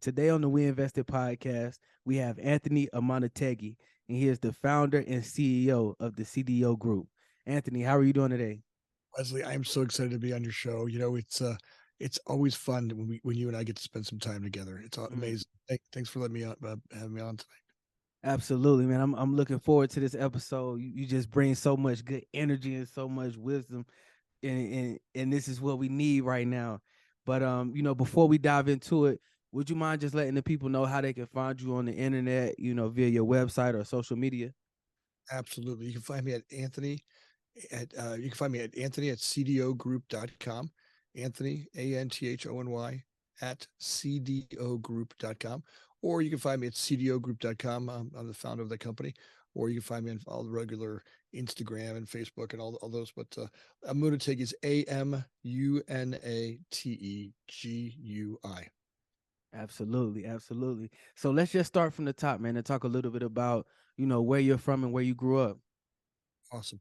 Today on the WEInvested podcast, we have Anthony Amunategui, and he is the founder and CEO of the CDO Group. Anthony, how are you doing today? Wesley, I am so excited to be on your show. It's always fun when you and I get to spend some time together. It's Mm, amazing. Thanks for letting me on, having me on tonight. absolutely, man. I'm looking forward to this episode. You just bring so much good energy and so much wisdom, and this is what we need right now. But before we dive into it, would you mind just letting the people know how they can find you on the internet, via your website or social media? Absolutely. You can find me at Anthony you can find me at Anthony at cdogroup.com. Anthony, Anthony at cdogroup.com. Or you can find me at cdogroup.com. I'm the founder of the company. Or you can find me on all the regular Instagram and Facebook and all those. But Amunategui is Amunategui. Absolutely, absolutely. So let's just start from the top, man, and talk a little bit about, where you're from and where you grew up. Awesome.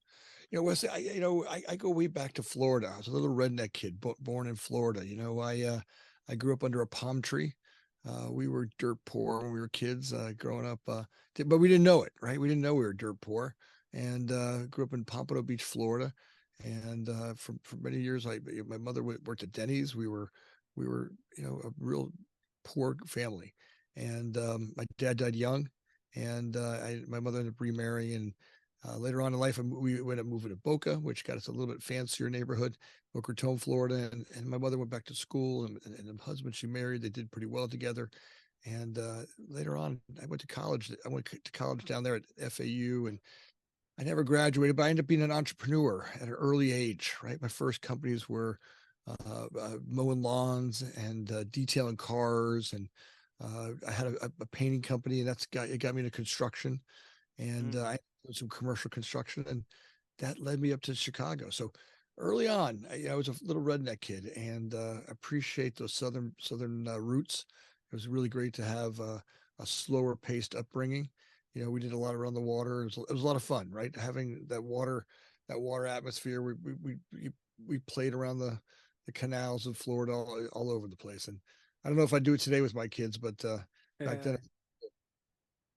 Wesley, I go way back to Florida. I was a little redneck kid, born in Florida. I grew up under a palm tree. We were dirt poor when we were kids, growing up, but we didn't know it, right? We didn't know we were dirt poor, and grew up in Pompano Beach, Florida. And for many years, my mother worked at Denny's. We were, a real poor family, and my dad died young, and my mother ended up remarrying, and later on in life, we ended up moving to Boca, which got us a little bit fancier neighborhood, Boca Raton, Florida. And my mother went back to school, and the husband she married, they did pretty well together. And later on, I went to college. I went to college down there at FAU, and I never graduated, but I ended up being an entrepreneur at an early age. Right, my first companies were mowing lawns and detailing cars, and I had a painting company, and it got me into construction, and Mm. I did some commercial construction, and that led me up to Chicago. So early on, I was a little redneck kid, and appreciate those southern roots. It was really great to have a slower paced upbringing. We did a lot around the water. It was a lot of fun, right? Having that water atmosphere. We played around the canals of Florida all over the place, and I don't know if I do it today with my kids, but back then,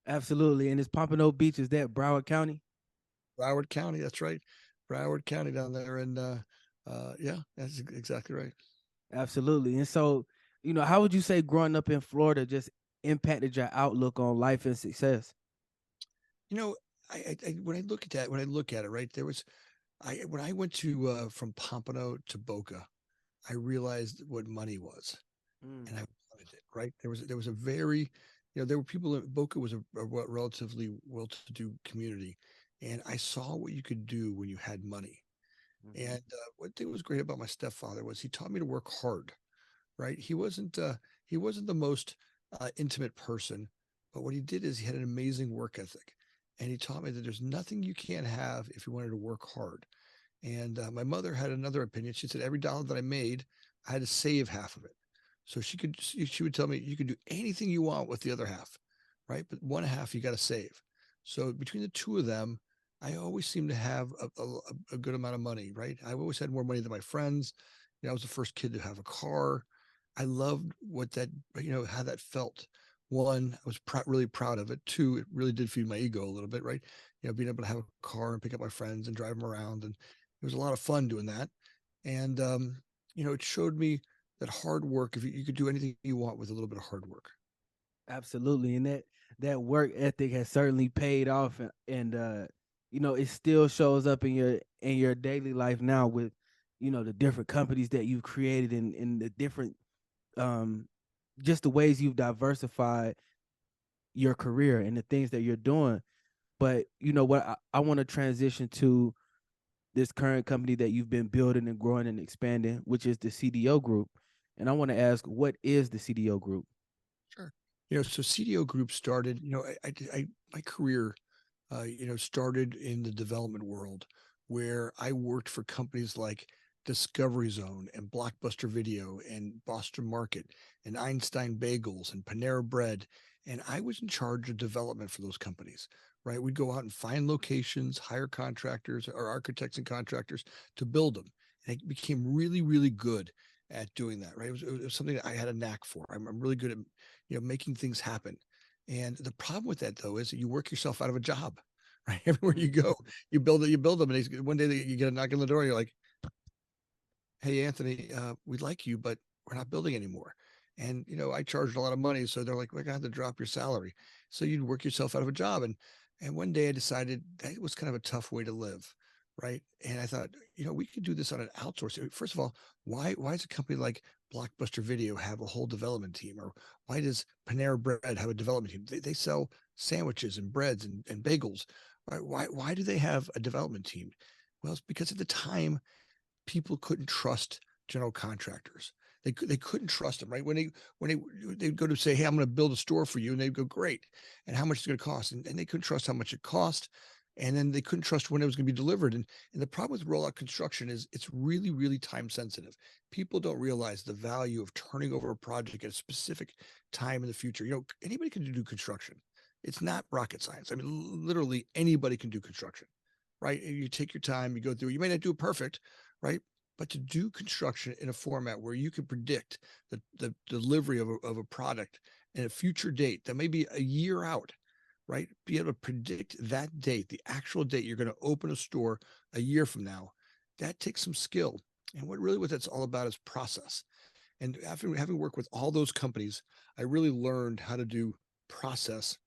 Absolutely. And it's Pompano Beach, is that Broward County? Broward County. That's right, Broward County down there, and yeah, that's exactly right. Absolutely. And so, how would you say growing up in Florida just impacted your outlook on life and success? You know, when I look at that, when I look at it, right, there was I when I went to from Pompano to Boca, I realized what money was, Mm, and I wanted it. Right, there was a very, there were people. Boca was a relatively well-to-do community, and I saw what you could do when you had money. mhm, And one thing was great about my stepfather was he taught me to work hard. Right, he wasn't the most intimate person, but what he did is he had an amazing work ethic, and he taught me that there's nothing you can't have if you wanted to work hard. And my mother had another opinion. She said every dollar that I made, I had to save half of it. So she would tell me you can do anything you want with the other half, right? But one half you got to save. So between the two of them, I always seemed to have a good amount of money, right? I always had more money than my friends. I was the first kid to have a car. I loved how that felt. One, I was really proud of it. Two, it really did feed my ego a little bit, right? Being able to have a car and pick up my friends and drive them around, and it was a lot of fun doing that. And it showed me that hard work, if you could do anything you want with a little bit of hard work. absolutely. And that work ethic has certainly paid off, and it still shows up in your daily life now with, the different companies that you've created and the different um just the ways you've diversified your career and the things that you're doing. But you know what, I want to transition to this current company that you've been building and growing and expanding, which is the CDO Group. And I want to ask, what is the CDO Group? Sure. So CDO Group started, my career, started in the development world, where I worked for companies like Discovery Zone and Blockbuster Video and Boston Market and Einstein Bagels and Panera Bread. And I was in charge of development for those companies, right? We'd go out and find locations, hire contractors or architects and contractors to build them. And I became really, really good at doing that, right? It was something that I had a knack for. I'm really good at, making things happen. And the problem with that though is that you work yourself out of a job, right? Everywhere you go, you build them, and one day you get a knock on the door, and you're like, "Hey, Anthony, we like you, but we're not building anymore." And I charged a lot of money, so they're like, "We're gonna have to drop your salary." So you'd work yourself out of a job, and one day I decided that was kind of a tough way to live, right? And I thought, we could do this on an outsourcing. First of all, why does a company like Blockbuster Video have a whole development team, or why does Panera Bread have a development team? They sell sandwiches and breads and bagels. Right? Why do they have a development team? Well, it's because at the time people couldn't trust general contractors. They couldn't trust them, right? They'd go to say, "Hey, I'm going to build a store for you," and they'd go, "Great," and how much is it going to cost? And they couldn't trust how much it cost, and then they couldn't trust when it was going to be delivered. And the problem with rollout construction is it's really, really time sensitive. People don't realize the value of turning over a project at a specific time in the future. Anybody can do construction. It's not rocket science. I mean, literally anybody can do construction, right? You take your time, you go through. You may not do it perfect, right? But to do construction in a format where you can predict the delivery of a product in a future date that may be a year out, right? Be able to predict that date, the actual date you're going to open a store a year from now, that takes some skill. And what that's all about is process. And after having worked with all those companies, I really learned how to do process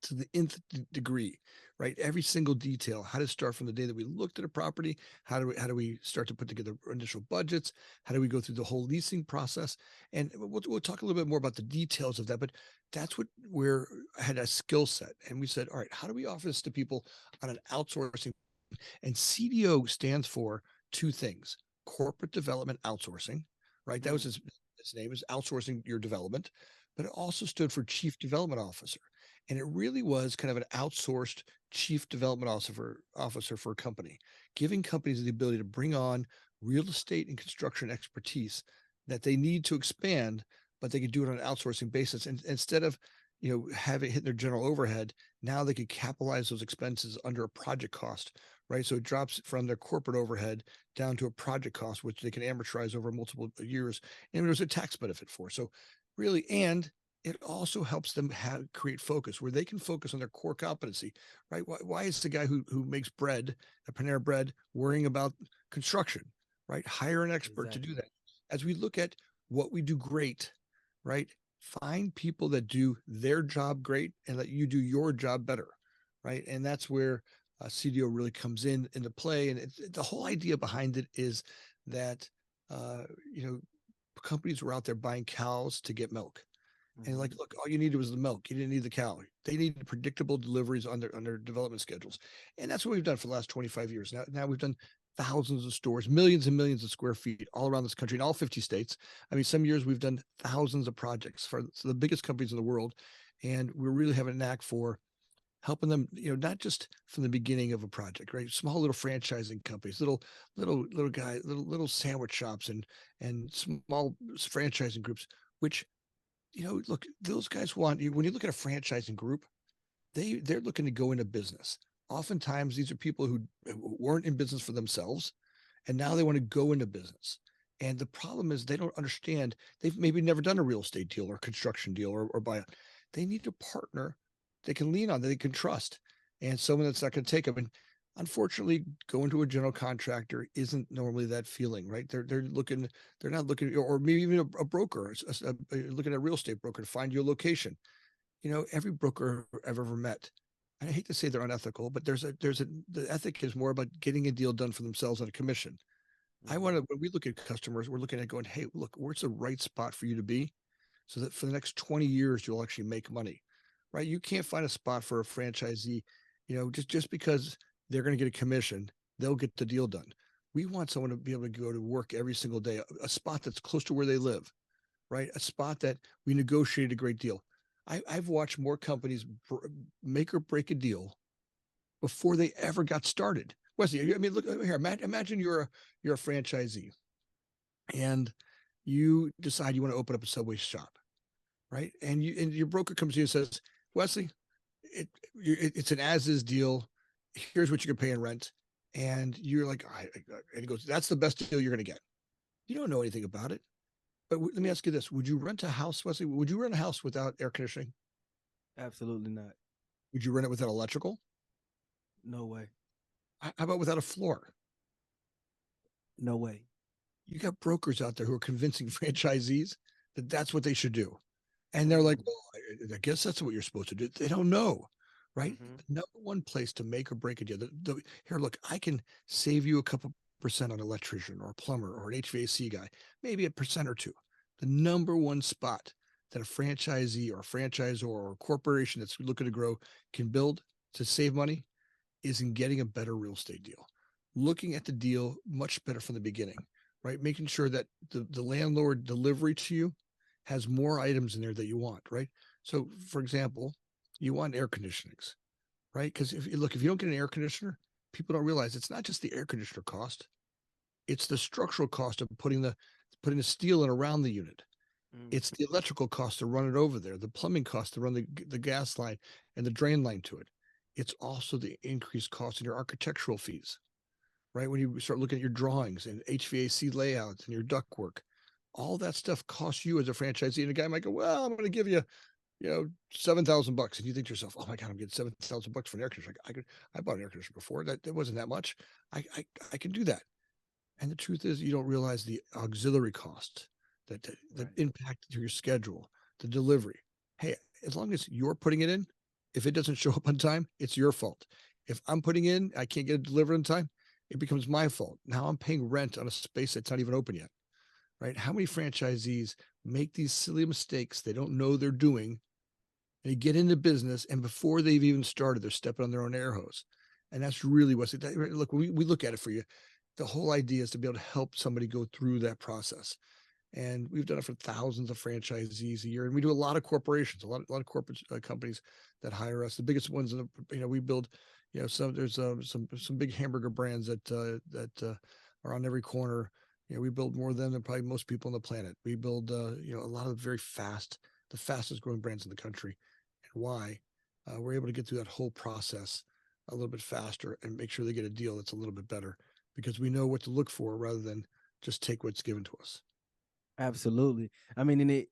to the nth degree, right? Every single detail, how to start from the day that we looked at a property, how do we start to put together initial budgets, how do we go through the whole leasing process, and we'll talk a little bit more about the details of that. But that's where I had a skill set, and we said, all right, how do we offer this to people on an outsourcing? And CDO stands for two things: corporate development outsourcing, right? That was his name, is outsourcing your development, but it also stood for chief development officer. And it really was kind of an outsourced chief development officer for a company, giving companies the ability to bring on real estate and construction expertise that they need to expand, but they could do it on an outsourcing basis. And instead of have it hit their general overhead, now they could capitalize those expenses under a project cost, right? So it drops from their corporate overhead down to a project cost, which they can amortize over multiple years. And there's a tax benefit for. So really, and it also helps them create focus where they can focus on their core competency, right? Why is the guy who makes bread at Panera Bread worrying about construction, right? Hire an expert to do that. As we look at what we do great, right? Find people that do their job great and let you do your job better, right? And that's where CDO really comes into play. And the whole idea behind it is that uh, you know companies were out there buying cows to get milk. And like, look, all you needed was the milk. You didn't need the cow. They needed predictable deliveries on their development schedules. And that's what we've done for the last 25 years. Now we've done thousands of stores, millions and millions of square feet all around this country in all 50 states. I mean, some years we've done thousands of projects for the biggest companies in the world. And we really have a knack for helping them, not just from the beginning of a project, right? Small little franchising companies, little guys, little sandwich shops and small franchising groups, which look, those guys want you. When you look at a franchising group, they're looking to go into business. Oftentimes, these are people who weren't in business for themselves, and now they want to go into business. And the problem is they don't understand. They've maybe never done a real estate deal or construction deal or buy. They need a partner they can lean on, that they can trust, and someone that's not going to take them. And unfortunately, going to a general contractor isn't normally that feeling, right? They're not looking, or maybe even a broker, looking at a real estate broker to find you a location. Every broker I've ever met, I hate to say they're unethical, but the ethic is more about getting a deal done for themselves on a commission. When we look at customers, we're looking at going, hey, look, where's the right spot for you to be so that for the next 20 years, you'll actually make money, right? You can't find a spot for a franchisee, just because they're going to get a commission, they'll get the deal done. We want someone to be able to go to work every single day, a spot that's close to where they live, right? A spot that we negotiated a great deal. I've watched more companies make or break a deal before they ever got started. Wesley, I mean, look here. Imagine you're a franchisee, and you decide you want to open up a Subway shop, right? And your broker comes to you and says, Wesley, it's an as-is deal. Here's what you can pay in rent, and you're like, and he goes, that's the best deal you're going to get. You don't know anything about it. But let me ask you this: would you rent a house, Wesley? Would you rent a house without air conditioning? Absolutely not. Would you rent it without electrical? No way. How about without a floor? No way. You got brokers out there who are convincing franchisees that that's what they should do. And they're like, Mm. well, I guess that's what you're supposed to do. They don't know, right? Mm-hmm. The number one place to make or break a deal. Here, look, I can save you a couple percent on an electrician or a plumber or an HVAC guy, maybe a percent or two. The number one spot that a franchisee or a franchisor or a corporation that's looking to grow can build to save money is in getting a better real estate deal, looking at the deal much better from the beginning, right? Making sure that the landlord delivery to you has more items in there that you want, right? So, for example, you want air conditionings, right? Because if you look, if you don't get an air conditioner, people don't realize it's not just the air conditioner cost; it's the structural cost of putting the steel in around the unit. Mm. It's the electrical cost to run it over there, the plumbing cost to run the gas line and the drain line to it. It's also the increased cost in your architectural fees, right? When you start looking at your drawings and HVAC layouts and your ductwork, all that stuff costs you as a franchisee. And a guy might go, well, I'm going to give you, 7,000 bucks. And you think to yourself, oh my God, I'm getting 7,000 bucks for an air conditioner. I bought an air conditioner before. That wasn't that much. I can do that. And the truth is, you don't realize the auxiliary cost, that the Right. impact to your schedule, the delivery. Hey, as long as you're putting it in, if it doesn't show up on time, it's your fault. If I'm putting in, I can't get it delivered in time, it becomes my fault. Now I'm paying rent on a space that's not even open yet, right? How many franchisees make these silly mistakes they don't know they're doing? They get into business, and before they've even started, they're stepping on their own air hose. And that's really what's it. Look, we look at it for you. The whole idea is to be able to help somebody go through that process. And we've done it for thousands of franchisees a year. And we do a lot of corporations, a lot of corporate companies that hire us. The biggest ones, we build, there's some big hamburger brands that are on every corner. We build more of them than probably most people on the planet. We build, a lot of the fastest growing brands in the country. And why? We're able to get through that whole process a little bit faster and make sure they get a deal that's a little bit better because we know what to look for rather than just take what's given to us. Absolutely. I mean, and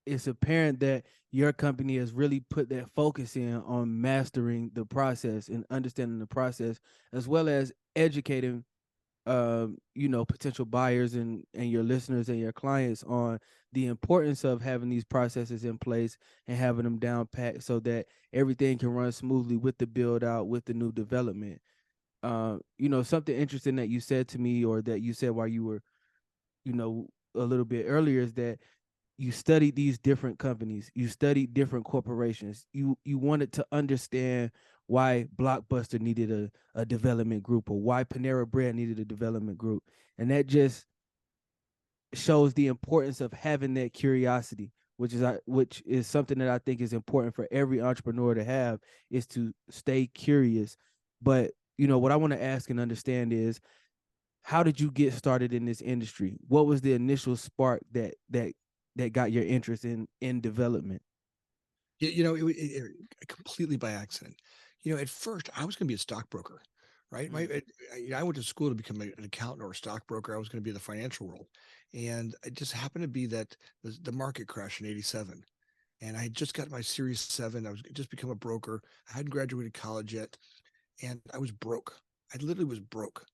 it's apparent that your company has really put that focus in on mastering the process and understanding the process, as well as educating potential buyers and your listeners and your clients on the importance of having these processes in place and having them down pat so that everything can run smoothly with the build out, with the new development. Something interesting that you said to me, or that you said while you were, a little bit earlier, is that you studied these different companies, you studied different corporations, you wanted to understand why Blockbuster needed a development group, or why Panera Bread needed a development group. And that just shows the importance of having that curiosity, which is something that I think is important for every entrepreneur to have, is to stay curious. But what I want to ask and understand is, how did you get started in this industry? What was the initial spark that got your interest in development? Completely by accident. At first I was going to be a stockbroker, right? Mm. I went to school to become an accountant or a stockbroker. I was going to be in the financial world, and it just happened to be that the market crashed in '87, and I had just got my Series 7. I was just become a broker. I hadn't graduated college yet, and I was broke. I literally was broke.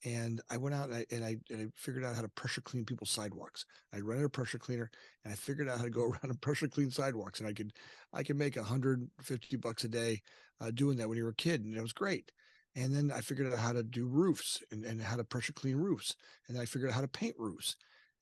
And I went out and I figured out how to pressure clean people's sidewalks. I rented a pressure cleaner and I figured out how to go around and pressure clean sidewalks. And I could make $150 a day doing that when you were a kid, and it was great. And then I figured out how to do roofs and how to pressure clean roofs. And then I figured out how to paint roofs.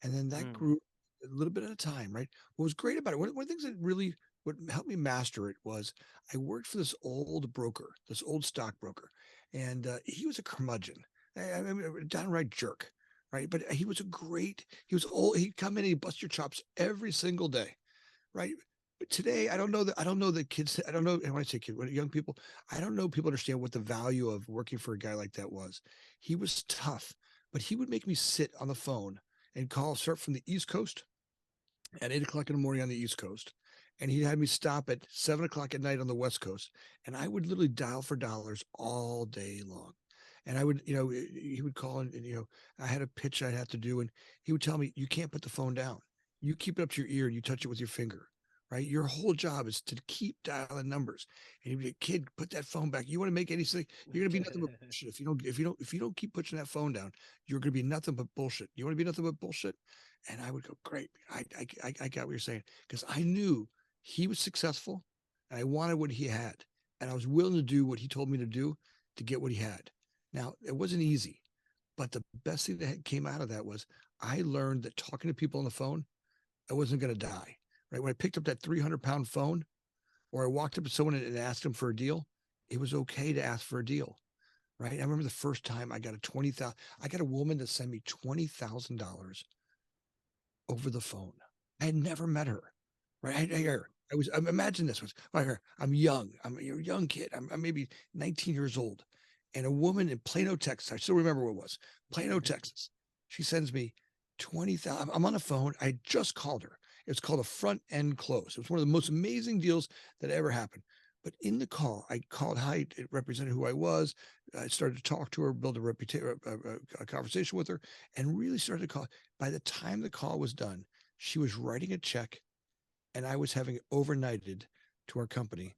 And then that Mm. grew a little bit at a time, right? What was great about it, one of the things that really what helped me master it was I worked for this old broker, this old stockbroker, and he was a curmudgeon. I mean, a downright jerk, right? But he was a great. He was old. He'd come in and he'd bust your chops every single day, right? But today, I don't know the kids. I don't know. And when I say kid, when young people, I don't know. People understand what the value of working for a guy like that was. He was tough, but he would make me sit on the phone and start from the East Coast at 8 o'clock in the morning on the East Coast. And he had me stop at 7 o'clock at night on the West Coast. And I would literally dial for dollars all day long. And I would, he would call and, I had a pitch I'd have to do. And he would tell me, you can't put the phone down. You keep it up to your ear and you touch it with your finger, right? Your whole job is to keep dialing numbers. And he'd be, kid, put that phone back. You want to make anything, you're going to be nothing but bullshit. If you don't keep pushing that phone down, you're going to be nothing but bullshit. You want to be nothing but bullshit? And I would go, great. I got what you're saying. Because I knew he was successful and I wanted what he had. And I was willing to do what he told me to do to get what he had. Now, it wasn't easy, but the best thing that came out of that was I learned that talking to people on the phone, I wasn't going to die. Right. When I picked up that 300-pound phone or I walked up to someone and asked them for a deal, it was okay to ask for a deal. Right. I remember the first time I got I got a woman to send me $20,000 over the phone. I had never met her. Right. Imagine this was right here. I'm young. I'm a young kid. I'm maybe 19 years old. And a woman in Plano, Texas, I still remember what it was, Plano, Texas. She sends me 20,000. I'm on the phone. I just called her. It's called a front end close. It was one of the most amazing deals that ever happened. But in the call, I called hi. It represented who I was. I started to talk to her, build a reputation, a conversation with her, and really started to call. By the time the call was done, she was writing a check, and I was having it overnighted to our company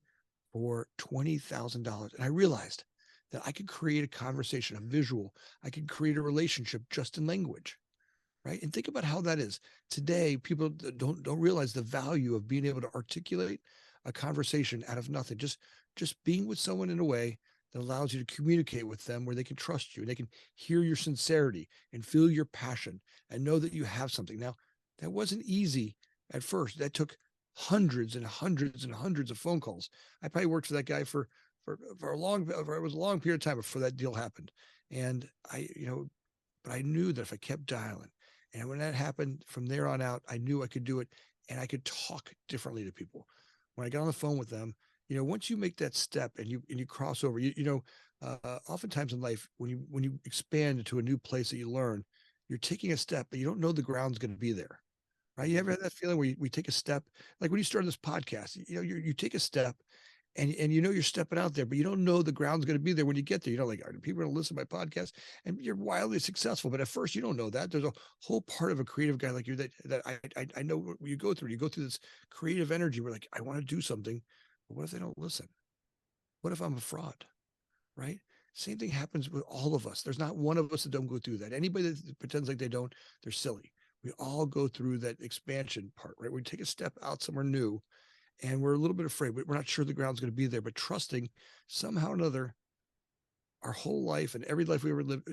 for $20,000. And I realized that I could create a conversation, a visual. I could create a relationship just in language, right? And think about how that is today. People don't realize the value of being able to articulate a conversation out of nothing. Just being with someone in a way that allows you to communicate with them where they can trust you and they can hear your sincerity and feel your passion and know that you have something. Now, that wasn't easy at first. That took hundreds and hundreds and hundreds of phone calls. I probably worked for that guy for a long, it was a long period of time before that deal happened. And but I knew that if I kept dialing, and when that happened from there on out, I knew I could do it and I could talk differently to people. When I got on the phone with them, once you make that step and you cross over, oftentimes in life, when you expand into a new place that you learn, you're taking a step, but you don't know the ground's going to be there. Right? You ever had that feeling where we take a step, like when you started this podcast, you take a step and you're stepping out there, but you don't know the ground's going to be there when you get there. Like, are people going to listen to my podcast? And you're wildly successful, but at first you don't know that. There's a whole part of a creative guy like you that I know what you go through. You go through this creative energy where like, I want to do something, but what if they don't listen? What if I'm a fraud? Right? Same thing happens with all of us. There's not one of us that don't go through that. Anybody that pretends like they don't, they're silly. We all go through that expansion part, right? We take a step out somewhere new and we're a little bit afraid. We're not sure the ground's going to be there, but trusting somehow or another, our whole life and every life we ever lived,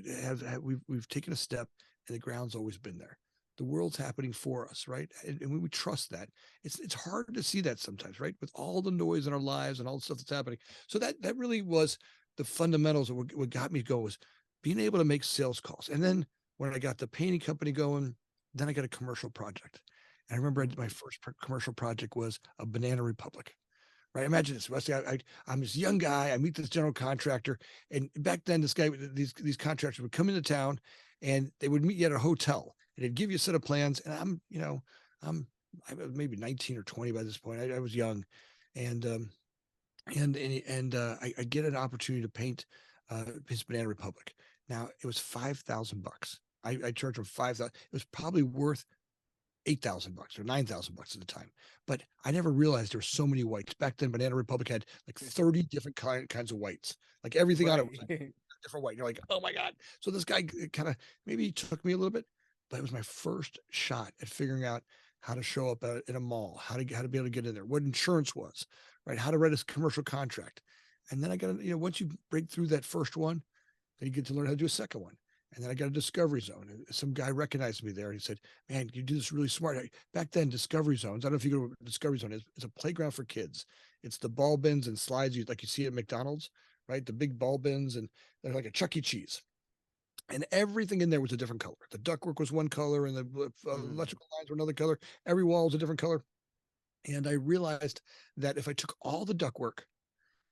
we've taken a step and the ground's always been there. The world's happening for us, right? And when we trust that, it's hard to see that sometimes, right? With all the noise in our lives and all the stuff that's happening. So that really was the fundamentals of what got me going was being able to make sales calls. And then when I got the painting company going, then I got a commercial project. And I remember my first commercial project was a Banana Republic. Right? Imagine this, Wesley. I'm this young guy. I meet this general contractor, and back then, these contractors would come into town, and they would meet you at a hotel, and they'd give you a set of plans. And I was maybe 19 or 20 by this point. I was young, and I get an opportunity to paint his Banana Republic. Now it was $5,000. I charged him 5,000. It was probably worth $8,000 or $9,000 at the time. But I never realized there were so many whites. Back then, Banana Republic had like 30 different kinds of whites. Like everything on it was like different white. You're like, oh my God. So this guy kind of maybe took me a little bit, but it was my first shot at figuring out how to show up in a mall, how to be able to get in there, what insurance was, right? How to write a commercial contract. And then I got to, once you break through that first one, then you get to learn how to do a second one. And then I got a discovery zone. And some guy recognized me there. And he said, man, you do this really smart. Back then, discovery zones, I don't know if you go to a discovery zone, it's a playground for kids. It's the ball bins and slides like you see at McDonald's, right? The big ball bins, and they're like a Chuck E. Cheese. And everything in there was a different color. The ductwork was one color and the electrical lines were another color. Every wall was a different color. And I realized that if I took all the ductwork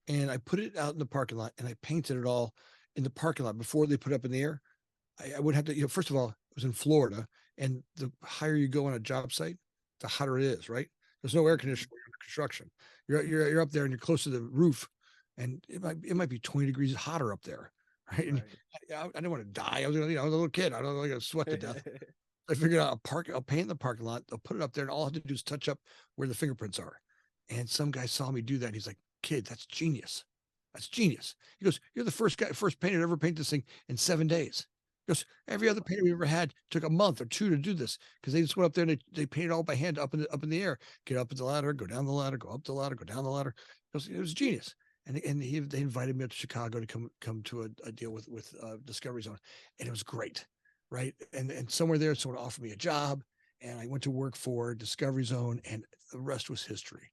and I put it out in the parking lot and I painted it all in the parking lot before they put it up in the air, I would have to, first of all, it was in Florida, and the higher you go on a job site, the hotter it is, right? There's no air conditioning under construction. You're up there and you're close to the roof, and it might be 20 degrees hotter up there, right? And Right. I didn't want to die. I was, I was a little kid. I don't like to sweat to death. I figured out I'll paint in the parking lot. They'll put it up there, and all I have to do is touch up where the fingerprints are. And some guy saw me do that. He's like, "Kid, that's genius. That's genius." He goes, "You're the first painter to ever paint this thing in 7 days." He goes, "Every other painter we ever had took a month or two to do this because they just went up there and they painted all by hand up in the air. Get up the ladder, go down the ladder, go up the ladder, go down the ladder." He goes, "It was genius." They invited me up to Chicago to come to a deal with Discovery Zone, and it was great, right? And somewhere there, someone offered me a job, and I went to work for Discovery Zone, and the rest was history,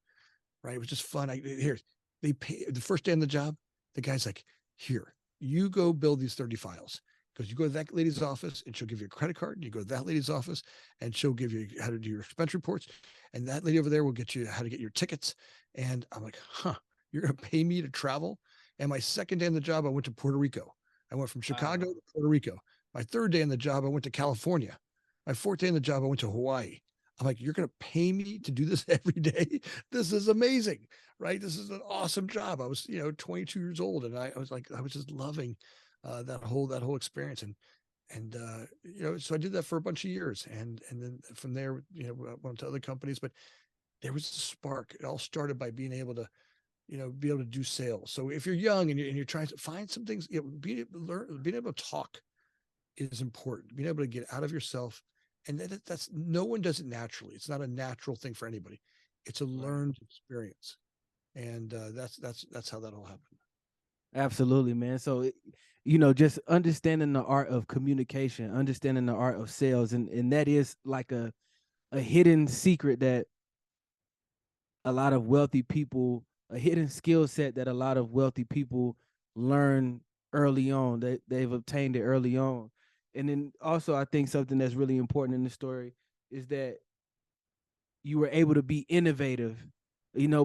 right? It was just fun. They pay the first day on the job. The guy's like, "Here, you go build these 30 files." Because you go to that lady's office and she'll give you a credit card. And you go to that lady's office and she'll give you how to do your expense reports. And that lady over there will get you how to get your tickets. And I'm like, huh, you're going to pay me to travel? And my second day on the job, I went to Puerto Rico. I went from Chicago Wow. to Puerto Rico. My third day on the job, I went to California. My fourth day on the job, I went to Hawaii. I'm like, you're going to pay me to do this every day? This is amazing, right? This is an awesome job. I was, 22 years old, and I was like, I was just loving that whole experience, and so I did that for a bunch of years, and then from there, I went to other companies, but there was a spark. It all started by being able to be able to do sales. So if you're young and you're trying to find some things, being able to talk is important. Being able to get out of yourself, and that's no one does it naturally. It's not a natural thing for anybody. It's a Right. learned experience, and that's how that all happened. Absolutely, man. So, just understanding the art of communication, understanding the art of sales, and that is like a hidden secret that a lot of wealthy people, a hidden skill set that a lot of wealthy people learn early on. They've obtained it early on. And then also, I think something that's really important in the story is that you were able to be innovative,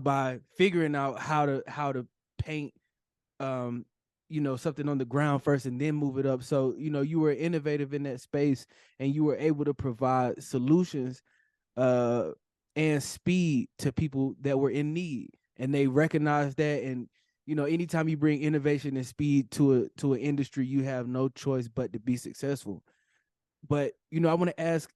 by figuring out how to paint um something on the ground first and then move it up. So you were innovative in that space, and you were able to provide solutions uh and speed to people that were in need, and they recognize that. And anytime you bring innovation and speed to an industry, you have no choice but to be successful. But I want to ask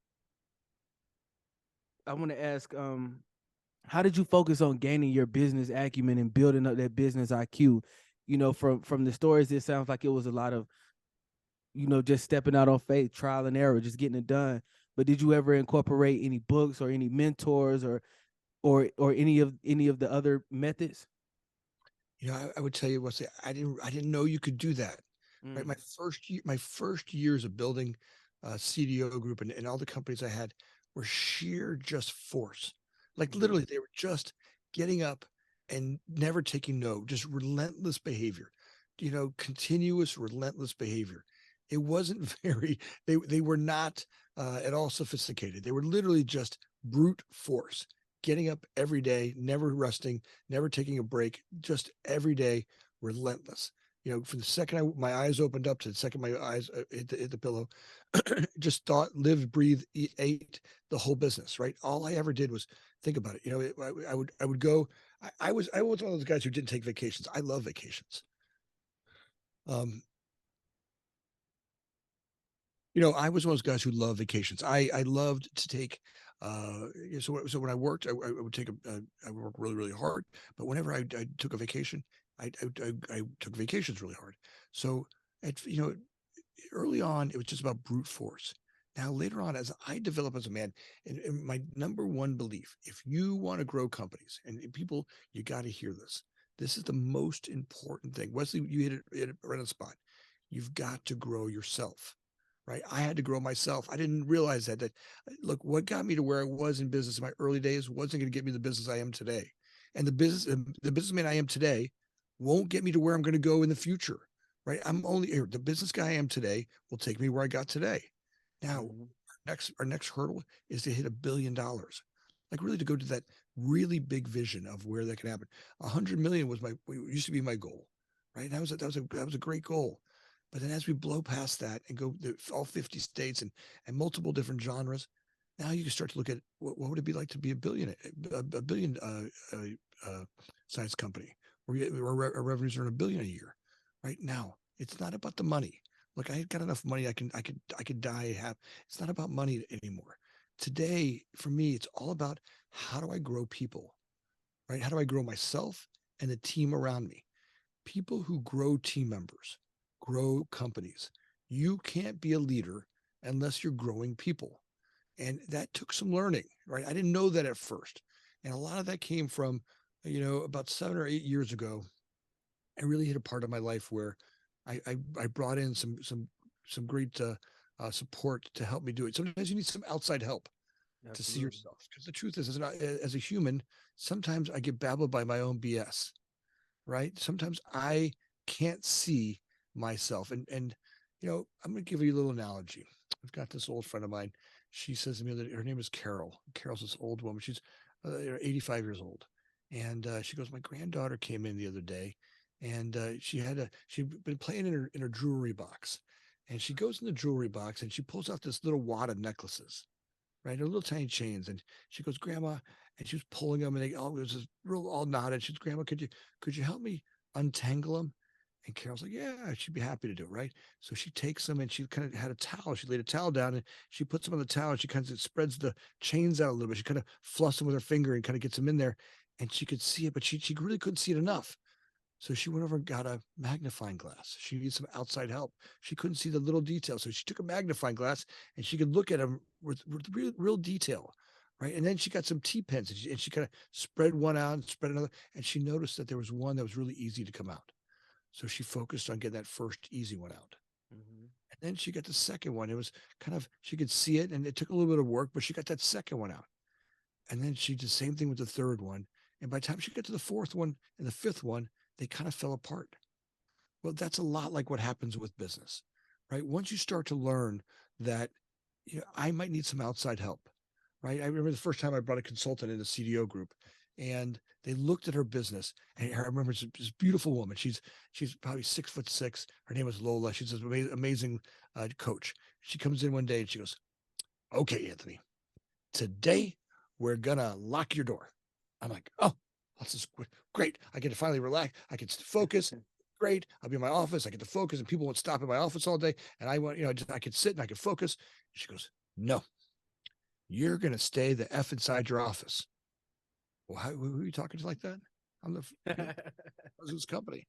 how did you focus on gaining your business acumen and building up that business IQ? From the stories, it sounds like it was a lot of just stepping out on faith, trial and error, just getting it done. But did you ever incorporate any books or any mentors or any of the other methods? I would tell you what, say I didn't know you could do that. Right, Mm, my first years of building CDO Group and all the companies I had were sheer just force. Like mm-hmm. literally, they were just getting up and never taking no, just relentless behavior. Continuous, relentless behavior. It wasn't very. They were not at all sophisticated. They were literally just brute force getting up every day, never resting, never taking a break, just every day, relentless. From the second my eyes opened up to the second my eyes hit the pillow, just thought, lived, breathed, ate the whole business. Right. All I ever did was think about it. I would go. I was one of those guys who didn't take vacations. I love vacations. Um, I was one of those guys who loved vacations. I loved to take. So when I worked, I would take I would work really really hard. But whenever I took a vacation, I took vacations really hard. So at early on, it was just about brute force. Now later on, as I develop as a man, and my number one belief, if you want to grow companies and people, you got to hear this. This is the most important thing. Wesley, you hit it right on the spot. You've got to grow yourself, right? I had to grow myself. I didn't realize that look, what got me to where I was in business in my early days wasn't going to get me the business I am today. And the businessman I am today won't get me to where I'm going to go in the future, right? I'm only here. The business guy I am today will take me where I got today. Now, Mm-hmm. our next hurdle is to hit $1 billion. Like really to go to that really big vision of where that can happen. 100 million was used to be my goal, right? That was a great goal. But then as we blow past that and go to all 50 states and multiple different genres, now you can start to look at what would it be like to be a billion uh, science company where our revenues are in $1 billion a year. Right now, It's not about the money. Look, I got enough money. I could die happy. It's not about money anymore. Today, for me, it's all about how do I grow people, right? How do I grow myself and the team around me? People who grow team members, grow companies. You can't be a leader unless you're growing people. And that took some learning, right? I didn't know that at first. And a lot of that came from, about 7 or 8 years ago. I really hit a part of my life where I brought in some great support to help me do it. Sometimes you need some outside help to see Absolutely. yourself. Because the truth is, as a human, sometimes I get babbled by my own BS, right? Sometimes I can't see myself. And I'm going to give you a little analogy. I've got this old friend of mine. She says to me that her name is Carol. Carol's this old woman. She's 85 years old. And she goes, my granddaughter came in the other day and she'd been playing in her jewelry box. And she goes in the jewelry box and she pulls out this little wad of necklaces, right? Her little tiny chains. And she goes, Grandma, and she was pulling them and it was just real all knotted. She goes, Grandma, could you help me untangle them? And Carol's like, yeah, she'd be happy to do it, right? So she takes them and she kind of had a towel. She laid a towel down and she puts them on the towel and she kind of spreads the chains out a little bit. She kind of fluffs them with her finger and kind of gets them in there. And she could see it, but she really couldn't see it enough. So she went over and got a magnifying glass. She needed some outside help. She couldn't see the little details. So she took a magnifying glass and she could look at them with real detail. Right. And then she got some T-pens and she kind of spread one out and spread another. And she noticed that there was one that was really easy to come out. So she focused on getting that first easy one out. Mm-hmm. And then she got the second one. It was kind of, she could see it and it took a little bit of work, but she got that second one out. And then she did the same thing with the third one. And by the time she got to the fourth one and the fifth one, they kind of fell apart. Well, that's a lot like what happens with business, right? Once you start to learn that, I might need some outside help, right? I remember the first time I brought a consultant in the CDO group and they looked at her business. And I remember this beautiful woman. She's probably 6'6". Her name is Lola. She's an amazing coach. She comes in one day and she goes, okay, Anthony, today we're gonna lock your door. I'm like, oh, this is great. I get to finally relax. I can focus. Great. I'll be in my office. I get to focus, and people won't stop in my office all day. And I want, I could sit and I could focus. She goes, no, you're gonna stay the f inside your office. Well, who are you talking to like that? I'm the president of this company.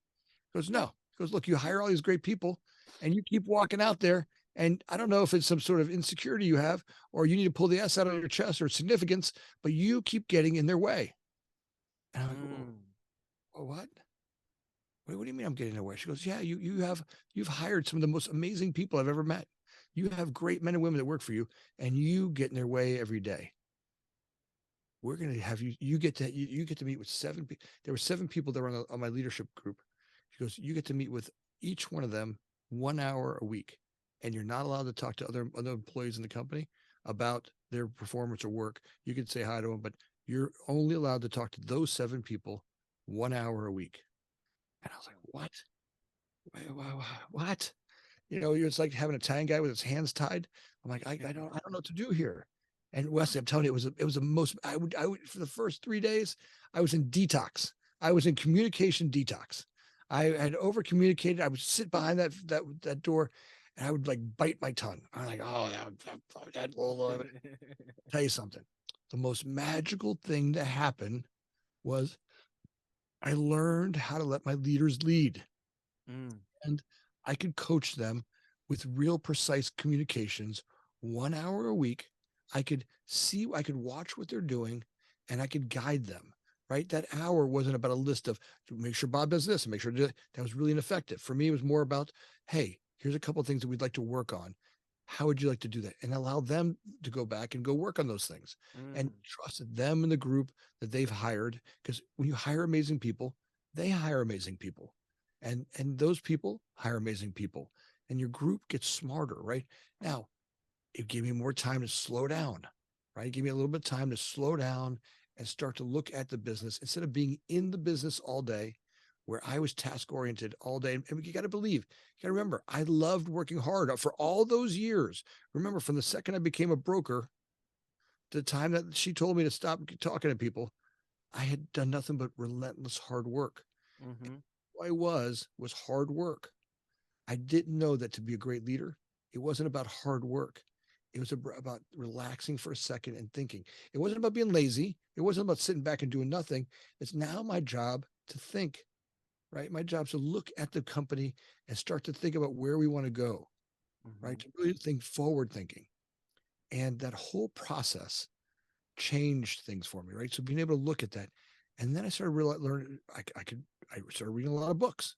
He goes, no. He goes, look, you hire all these great people, and you keep walking out there. And I don't know if it's some sort of insecurity you have, or you need to pull the S out of your chest or significance, but you keep getting in their way. And I'm like, what? What do you mean I'm getting in their way? She goes, yeah, you've hired some of the most amazing people I've ever met. You have great men and women that work for you, and you get in their way every day. We're going to have you get to meet with 7 people. There were 7 people that were on my leadership group. She goes, you get to meet with each one of them 1 hour a week, and you're not allowed to talk to other employees in the company about their performance or work. You can say hi to them, but you're only allowed to talk to those 7 people 1 hour a week. And I was like, what? What? It's like having a Italian guy with his hands tied. I'm like, I don't know what to do here. And Wesley, I'm telling you, it was the most. I would for the first 3 days, I was in detox. I was in communication detox. I had over communicated. I would sit behind that door, and I would like bite my tongue. I'm like, oh, tell you something. The most magical thing to happen was I learned how to let my leaders lead. Mm. And I could coach them with real precise communications 1 hour a week. I could watch what they're doing and I could guide them. Right. That hour wasn't about a list of make sure Bob does this and make sure that was really ineffective. For me, it was more about, hey, here's a couple of things that we'd like to work on. How would you like to do that? And allow them to go back and go work on those things and trust them and the group that they've hired. Because when you hire amazing people, they hire amazing people and those people hire amazing people and your group gets smarter. Right now, it gave me more time to slow down. Right. It gave me a little bit of time to slow down and start to look at the business instead of being in the business all day where I was task oriented all day. And you got to believe, you got to remember, I loved working hard for all those years. Remember, from the second I became a broker, the time that she told me to stop talking to people, I had done nothing but relentless hard work. Mm-hmm. Who I was hard work. I didn't know that to be a great leader, it wasn't about hard work. It was about relaxing for a second and thinking. It wasn't about being lazy. It wasn't about sitting back and doing nothing. It's now my job to think, right? My job is to look at the company and start to think about where we want to go, right? Mhm. To really think forward thinking. And that whole process changed things for me, right? So being able to look at that. And then I started learning, I started reading a lot of books,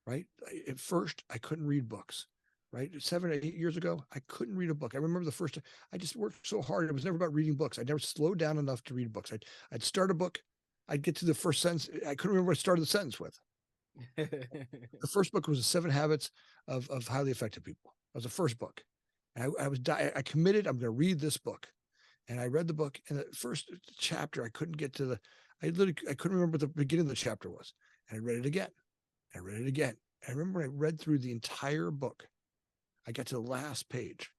right? At first, I couldn't read books, right? 7 or 8 years ago, I couldn't read a book. I remember the first time I just worked so hard. It was never about reading books. I never slowed down enough to read books. I'd start a book, I'd get to the first sentence. I couldn't remember what I started the sentence with. The first book was the 7 Habits of Highly Effective People. That was the first book. And I committed, I'm going to read this book. And I read the book, and the first chapter, I couldn't get to I couldn't remember what the beginning of the chapter was. And I read it again. I read it again. I remember when I read through the entire book. I got to the last page.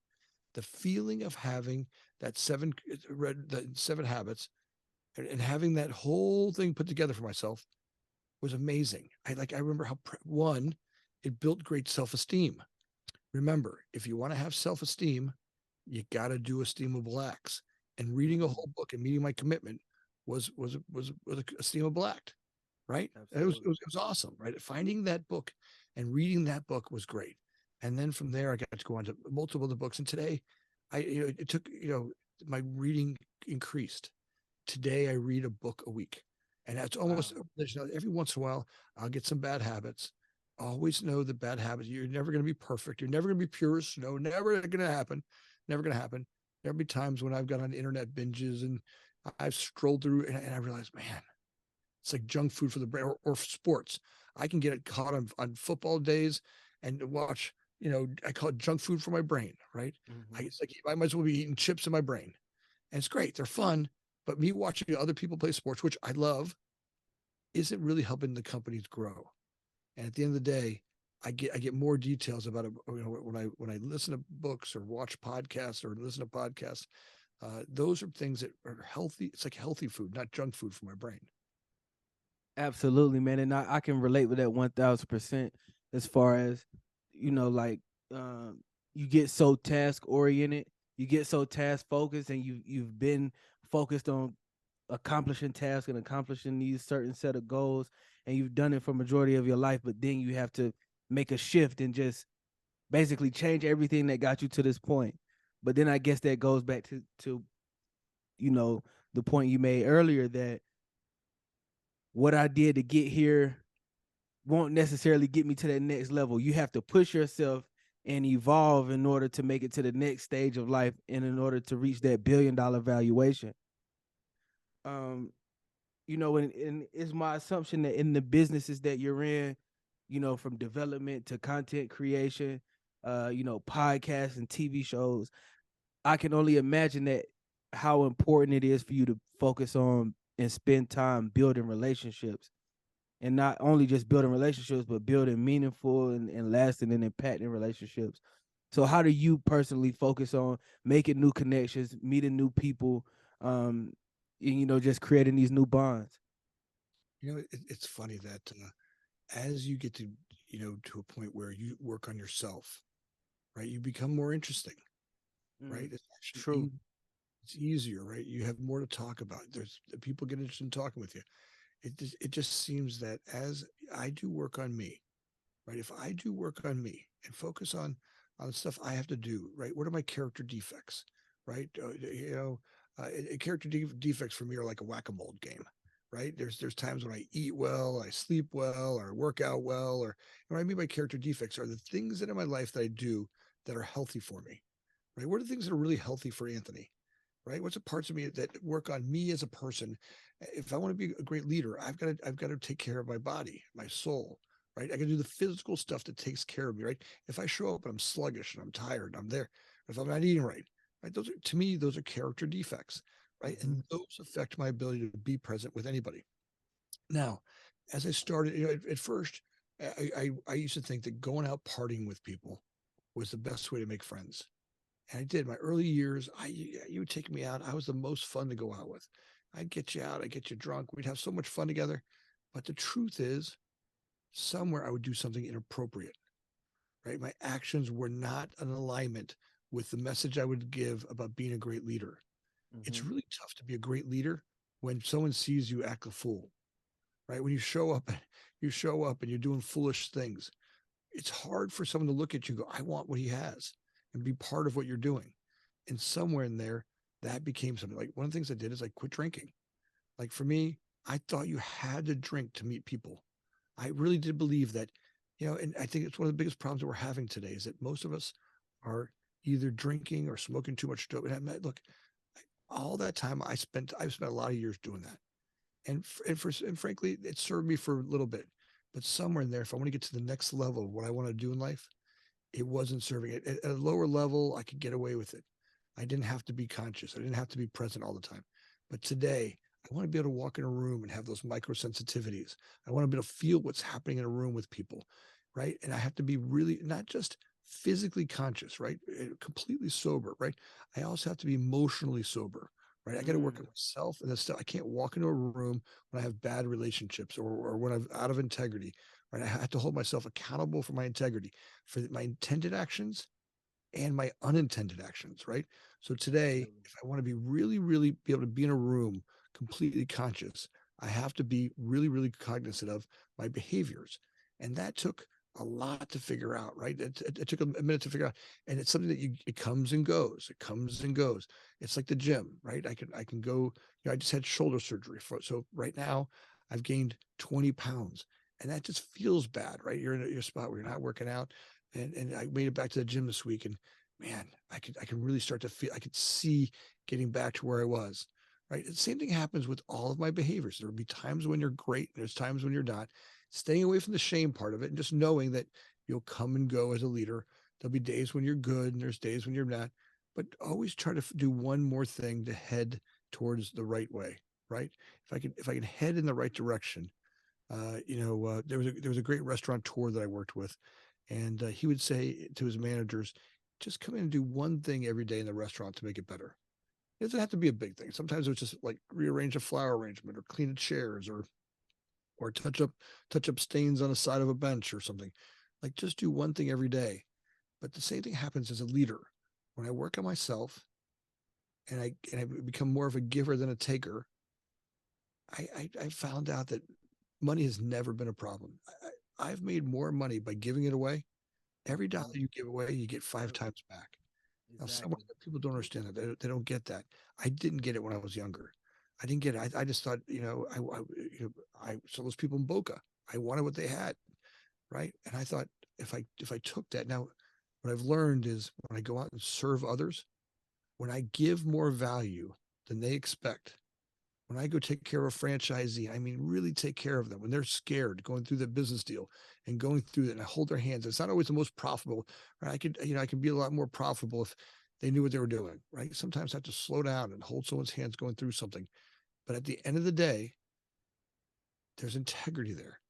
The feeling of having that read the 7 habits and having that whole thing put together for myself was amazing. I remember how one, it built great self-esteem. Remember, if you want to have self-esteem, you got to do esteemable acts. And reading a Mhm. whole book and meeting my commitment was a esteemable act, right? Absolutely. It was awesome, right? Finding that book and reading that book was great. And then from there, I got to go on to multiple other books. And today, it took my reading increased. Today, I read a book a week, and that's almost Wow. every once in a while. I'll get some bad habits. Always know the bad habits. You're never going to be perfect. You're never going to be pure as snow. Never going to happen. Never going to happen. There'll be times when I've got on internet binges and I've strolled through and I realize, man, it's like junk food for the brain or sports. I can get it caught on football days and watch, I call it junk food for my brain, right? Mhm. It's like I might as well be eating chips in my brain. And it's great. They're fun. But me watching other people play sports, which I love, isn't really helping the companies grow. And at the end of the day, I get more details about it when I listen to books or watch podcasts or listen to podcasts. Those are things that are healthy. It's like healthy food, not junk food for my brain. Absolutely, man. And I can relate with that 1000% as far as, like um you get so task oriented, you get so task focused, and you've been focused on accomplishing tasks and accomplishing these certain set of goals, and you've done it for majority of your life, but then you have to make a shift and just basically change everything that got you to this point. But then I guess that goes back to you know the point you made earlier that what I did to get here won't necessarily get me to that next level. You have to push yourself and evolve in order to make it to the next stage of life and in order to reach that $1 billion valuation. Um, and it's my assumption that in the businesses that you're in, from development to content creation, podcasts and TV shows, I can only imagine that how important it is for you to focus on and spend time building relationships, and not only just building relationships, but building meaningful and lasting and impacting relationships. So how do you personally focus on making new connections, meeting new people, and, just creating these new bonds? It's funny that as you get to to a point where you work on yourself, right, you become more interesting, Mm, right? It's actually true. it's easier, right? You have more to talk about. There's people get interested in talking with you. It just seems that as I do work on me, right? If I do work on me and focus on the stuff I have to do, right? What are my character defects, right? Character defects for me are like a whack-a-mole game, right? There's times when I eat well, I sleep well, or work out well, or what I mean by character defects are the things that in my life that I do that are healthy for me, right? What are the things that are really healthy for Anthony? Right? What's the parts of me that work on me as a person? If I want to be a great leader, I've got to take care of my body, my soul, right? I got to do the physical stuff that takes care of me, right? If I show up and I'm sluggish and I'm tired, and I'm there. If I'm not eating right? Those are to me, those are character defects, right? Hmm. And those affect my ability to be present with anybody. Now, as I started, at first, I used to think that going out partying with people was the best way to make friends. And I did my early years. You would take me out. I was the most fun to go out with. I'd get you out. I'd get you drunk. We'd have so much fun together. But the truth is, somewhere I would do something inappropriate, right? My actions were not in alignment with the message I would give about being a great leader. It's Mm-hmm. really tough to be a great leader when someone sees you act a fool, right? When you show up and you're doing foolish things. It's hard for someone to look at you and go, I want what he has and be part of what you're doing. And somewhere in there, that became something. Like one of the things I did is I quit drinking. Like for me, I thought you had to drink to meet people. I really did believe that, and I think it's one of the biggest problems that we're having today is that most of us are either drinking or smoking too much dope. And look, all that time I've spent a lot of years doing that. And frankly, it served me for a little bit. But somewhere in there, if I want to get to the next level of what I want to do in life, it wasn't serving it. At a lower level, I could get away with it. I didn't have to be conscious. I didn't have to be present all the time. But today, I want to be able to walk in a room and have those micro sensitivities. I want to be able to feel what's happening in a room with people, right? And I have to be really not just physically conscious, right? Completely sober, right? I also have to be emotionally sober, right? I got to work on Mm. myself and this stuff. I can't walk into a room when I have bad relationships or when I'm out of integrity, right? I have to hold myself accountable for my integrity, for my intended actions and my unintended actions, right? So today, Definitely. if I want to be really, really be able to be in a room completely conscious, I have to be really, really cognizant of my behaviors. And that took a lot to figure out, right? It took a minute to figure out. And it's something that it comes and goes. It comes and goes. It's like the gym, right? I can go, I just had shoulder surgery. So right now I've gained 20 pounds and that just feels bad, right? You're in your spot where you're not working out and I made it back to the gym this week, and man, I can really start to feel. I could see getting back to where I was. Right. The same thing happens with all of my behaviors. There will be times when you're great, and there's times when you're not. Staying away from the shame part of it, and just knowing that you'll come and go as a leader. There'll be days when you're good, and there's days when you're not. But always try to do one more thing to head towards the right way. Right. If I can head in the right direction, there was a great restaurateur that I worked with, and he would say to his managers, "Just come in and do one thing every day in the restaurant to make it better. It doesn't have to be a big thing. Sometimes it was just like rearrange a flower arrangement, or clean the chairs, or touch up stains on the side of a bench or something. Like just do one thing every day." But the same thing happens as a leader. When I work on myself and I become more of a giver than a taker, I found out that money has never been a problem. I've made more money by giving it away. Every dollar Mm. you give away, you get five Yep. times back. Now, some Exactly. people don't understand that. They don't get that. I didn't get it when I was younger. I didn't get it. I just thought, I saw those people in Boca. I wanted what they had, right? And I thought if I took that now, what I've learned is when I go out and serve others, when I give more value than they expect, when I go take care of a franchisee, I mean, really take care of them when they're scared going through the business deal and going through it and I hold their hands. It's not always the most profitable, right? I could be a lot more profitable if they knew what they were doing, right? Sometimes I have to slow down and hold someone's hands going through something. But at the end of the day, there's integrity there.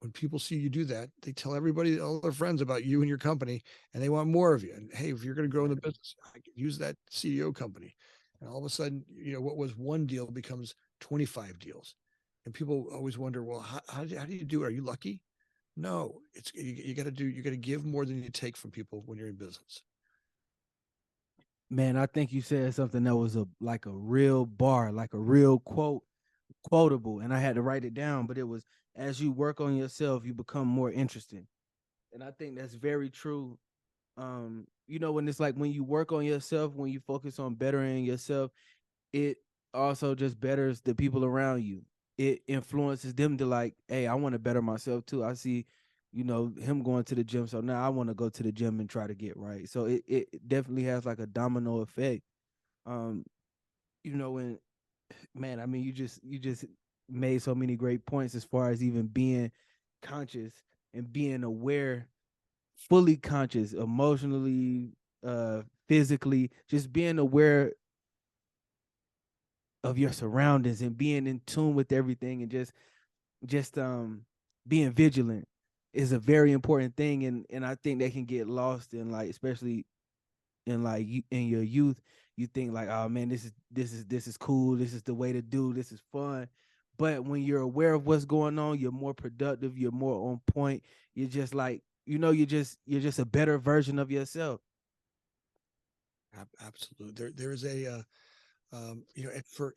When people see you do that, they tell everybody, all their friends about you and your company, and they want more of you. And hey, if you're going to grow in the Exactly. business, I could use that CDO company. And all of a sudden, what was one deal becomes 25 deals. And people always wonder, well, how do you do it? Are you lucky? No, you got to you got to give more than you take from people when you're in business. Man, I think you said something that was a real bar, like a real quotable, and I had to write it down. But it was, as you work on yourself, you become more interesting, and I think that's very true. When it's like when you work on yourself, when you focus on bettering yourself, it also just betters the people around you. It influences them to like, hey, I want to better myself too. I see, him going to the gym, so now I want to go to the gym and try to get right. So it definitely has like a domino effect. Um, and man, I mean, you just made so many great points as far as even being conscious and being aware, fully conscious, emotionally, physically, just being aware of your surroundings and being in tune with everything, and just being vigilant is a very important thing. And I think that can get lost in, like, especially in, like, in your youth. You think like, oh man, this is cool, this is the way to do, this is fun. But when you're aware of what's going on, you're more productive, you're more on point. You're just like, you're just a better version of yourself. Absolutely. There is a for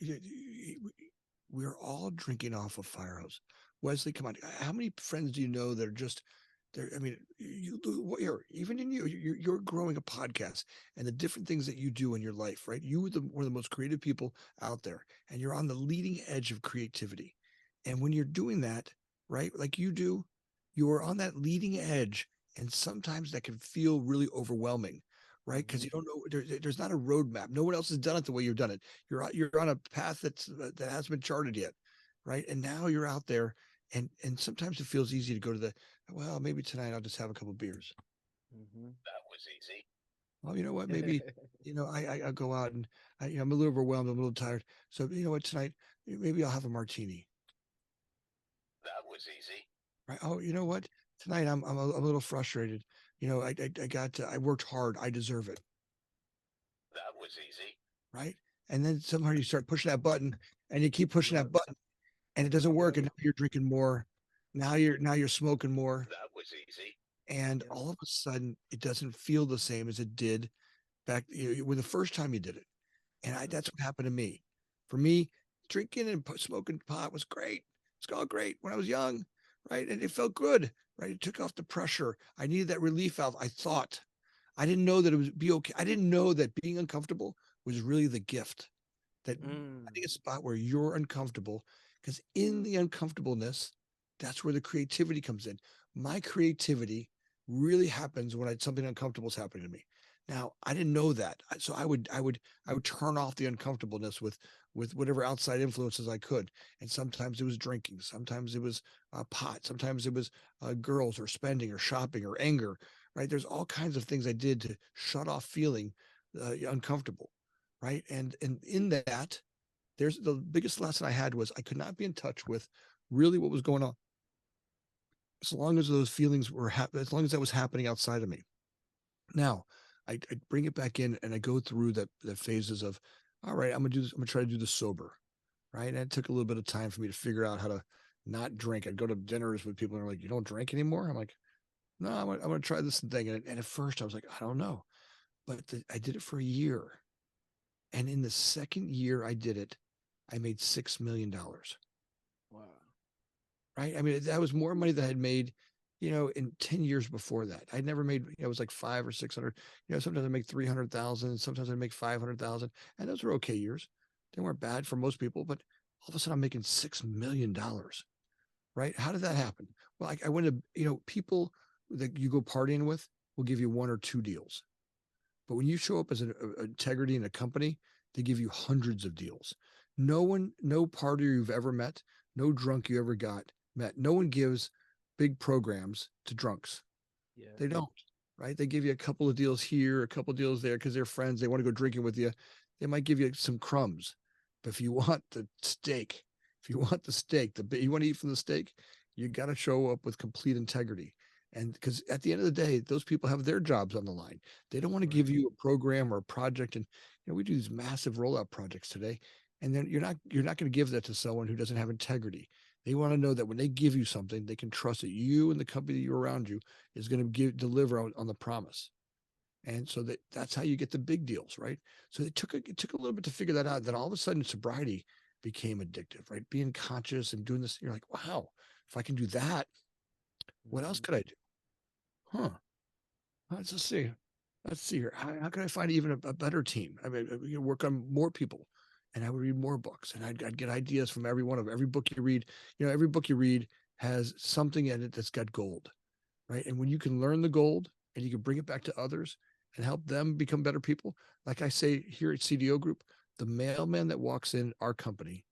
we're all drinking off a fire hose. Wesley, come on. How many friends do you know that are just there? I mean, even in you're growing a podcast and the different things that you do in your life, right? You are one of the most creative people out there, and you're on the leading edge of creativity. And when you're doing that, right, like you do, you are on that leading edge, and sometimes that can feel really overwhelming, right? Because Mm-hmm. you don't know there's not a roadmap. No one else has done it the way you've done it. You're on a path that hasn't been charted yet, right? And now you're out there, and sometimes it feels easy to go to the well, maybe tonight I'll just have a couple beers. Mm-hmm. That was easy. Well, you know what? Maybe I'll go out and I'm a little overwhelmed. I'm a little tired. So you know what? Tonight maybe I'll have a martini. That was easy. Right. Oh, you know what? Tonight I'm a little frustrated. I worked hard. I deserve it. That was easy. Right. And then somehow you start pushing that button and you keep pushing Yep. that button and it doesn't work. Yep. And now you're drinking more. Now you're smoking more. That was easy. And Yep. all of a sudden it doesn't feel the same as it did back when the first time you did it. And Yep. that's what happened to me. For me, drinking and smoking pot was great. It's all great when I was young, right? And it felt good, right? It took off the pressure. I needed that relief valve. I thought I didn't know that it would be okay. I didn't know that being uncomfortable was really the gift. That I Mm. think a spot where you're uncomfortable, because in the uncomfortableness, that's where the creativity comes in. My creativity really happens when something uncomfortable is happening to me. Now, I didn't know that, so I would turn off the uncomfortableness with whatever outside influences I could. And sometimes it was drinking, sometimes it was pot, sometimes it was girls or spending or shopping or anger. Right? There's all kinds of things I did to shut off feeling uncomfortable. Right? And in that, there's the biggest lesson I had was I could not be in touch with really what was going on as long as those feelings were as long as that was happening outside of me. Now, I bring it back in and I go through the phases of, all right, I'm gonna do this. I'm gonna try to do this sober, right? And it took a little bit of time for me to figure out how to not drink. I'd go to dinners with people and they're like, "You don't drink anymore?" I'm like, "No, I'm gonna try this thing." And at first, I was like, "I don't know," but I did it for a year, and in the second year I did it, I made $6 million. Wow. Right? I mean, that was more money than I had made, in 10 years before that. I'd never made, it was like 5 or 600. Sometimes I make 300,000, sometimes I make 500,000. And those were okay years. They weren't bad for most people, but all of a sudden I'm making $6 million. Right? How did that happen? Well, I went to, people that you go partying with will give you one or two deals. But when you show up as an integrity in a company, they give you hundreds of deals. No partier you've ever met, no drunk you ever met. No one gives big programs to drunks. Yeah. They don't, right? They give you a couple of deals here, a couple of deals there because they're friends. They want to go drinking with you. They might give you some crumbs. But if you want the steak, you want you want to eat from the steak, you got to show up with complete integrity. And because at the end of the day, those people have their jobs on the line. They don't want to give Right. you a program or a project. And we do these massive rollout projects today. And then you're not going to give that to someone who doesn't have integrity. They want to know that when they give you something, they can trust that you and the company that you're around you is going to deliver on the promise. And so that's how you get the big deals, right? So it took a little bit to figure that out. Then all of a sudden sobriety became addictive, right? Being conscious and doing this, you're like, wow, if I can do that, what else Mm-hmm. could I do? Huh. Let's see. Let's see here. How can I find even a better team? I mean, work on more people, and I would read more books, and I'd get ideas from every book you read. Every book you read has something in it that's got gold, right? And when you can learn the gold and you can bring it back to others and help them become better people, like I say here at CDO Group, the mailman that walks in our company,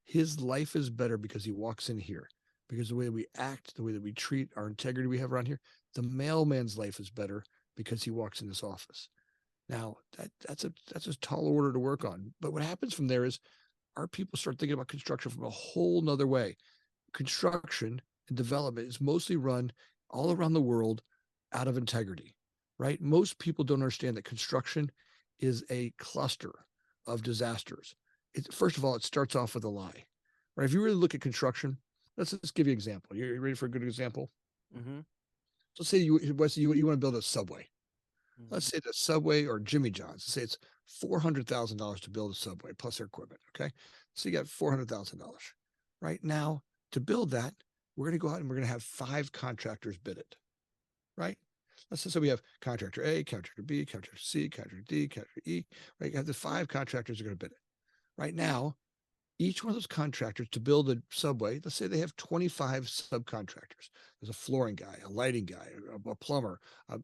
his life is better because he walks in here. Because the way that we act, the way that we treat, our integrity we have around here, the mailman's life is better because he walks in this office. Now that's a tall order to work on. But what happens from there is our people start thinking about construction from a whole nother way. Construction and development is mostly run all around the world out of integrity, right? Most people don't understand that construction is a cluster of disasters. First of all, it starts off with a lie, right? If you really look at construction, let's just give you an example. You ready for a good example? Mm-hmm. So say Wesley, you want to build a Subway. Let's Mhm. say the Subway or Jimmy John's. Let's say it's $400,000 to build a Subway plus their equipment. Okay, so you got $400,000. Right now, to build that, we're going to go out and we're going to have 5 contractors bid it. Right? Let's just say we have contractor A, contractor B, contractor C, contractor D, contractor E. Right? You have the 5 contractors are going to bid it. Right now, each one of those contractors to build a Subway, let's say they have 25 subcontractors. There's a flooring guy, a lighting guy, a plumber, a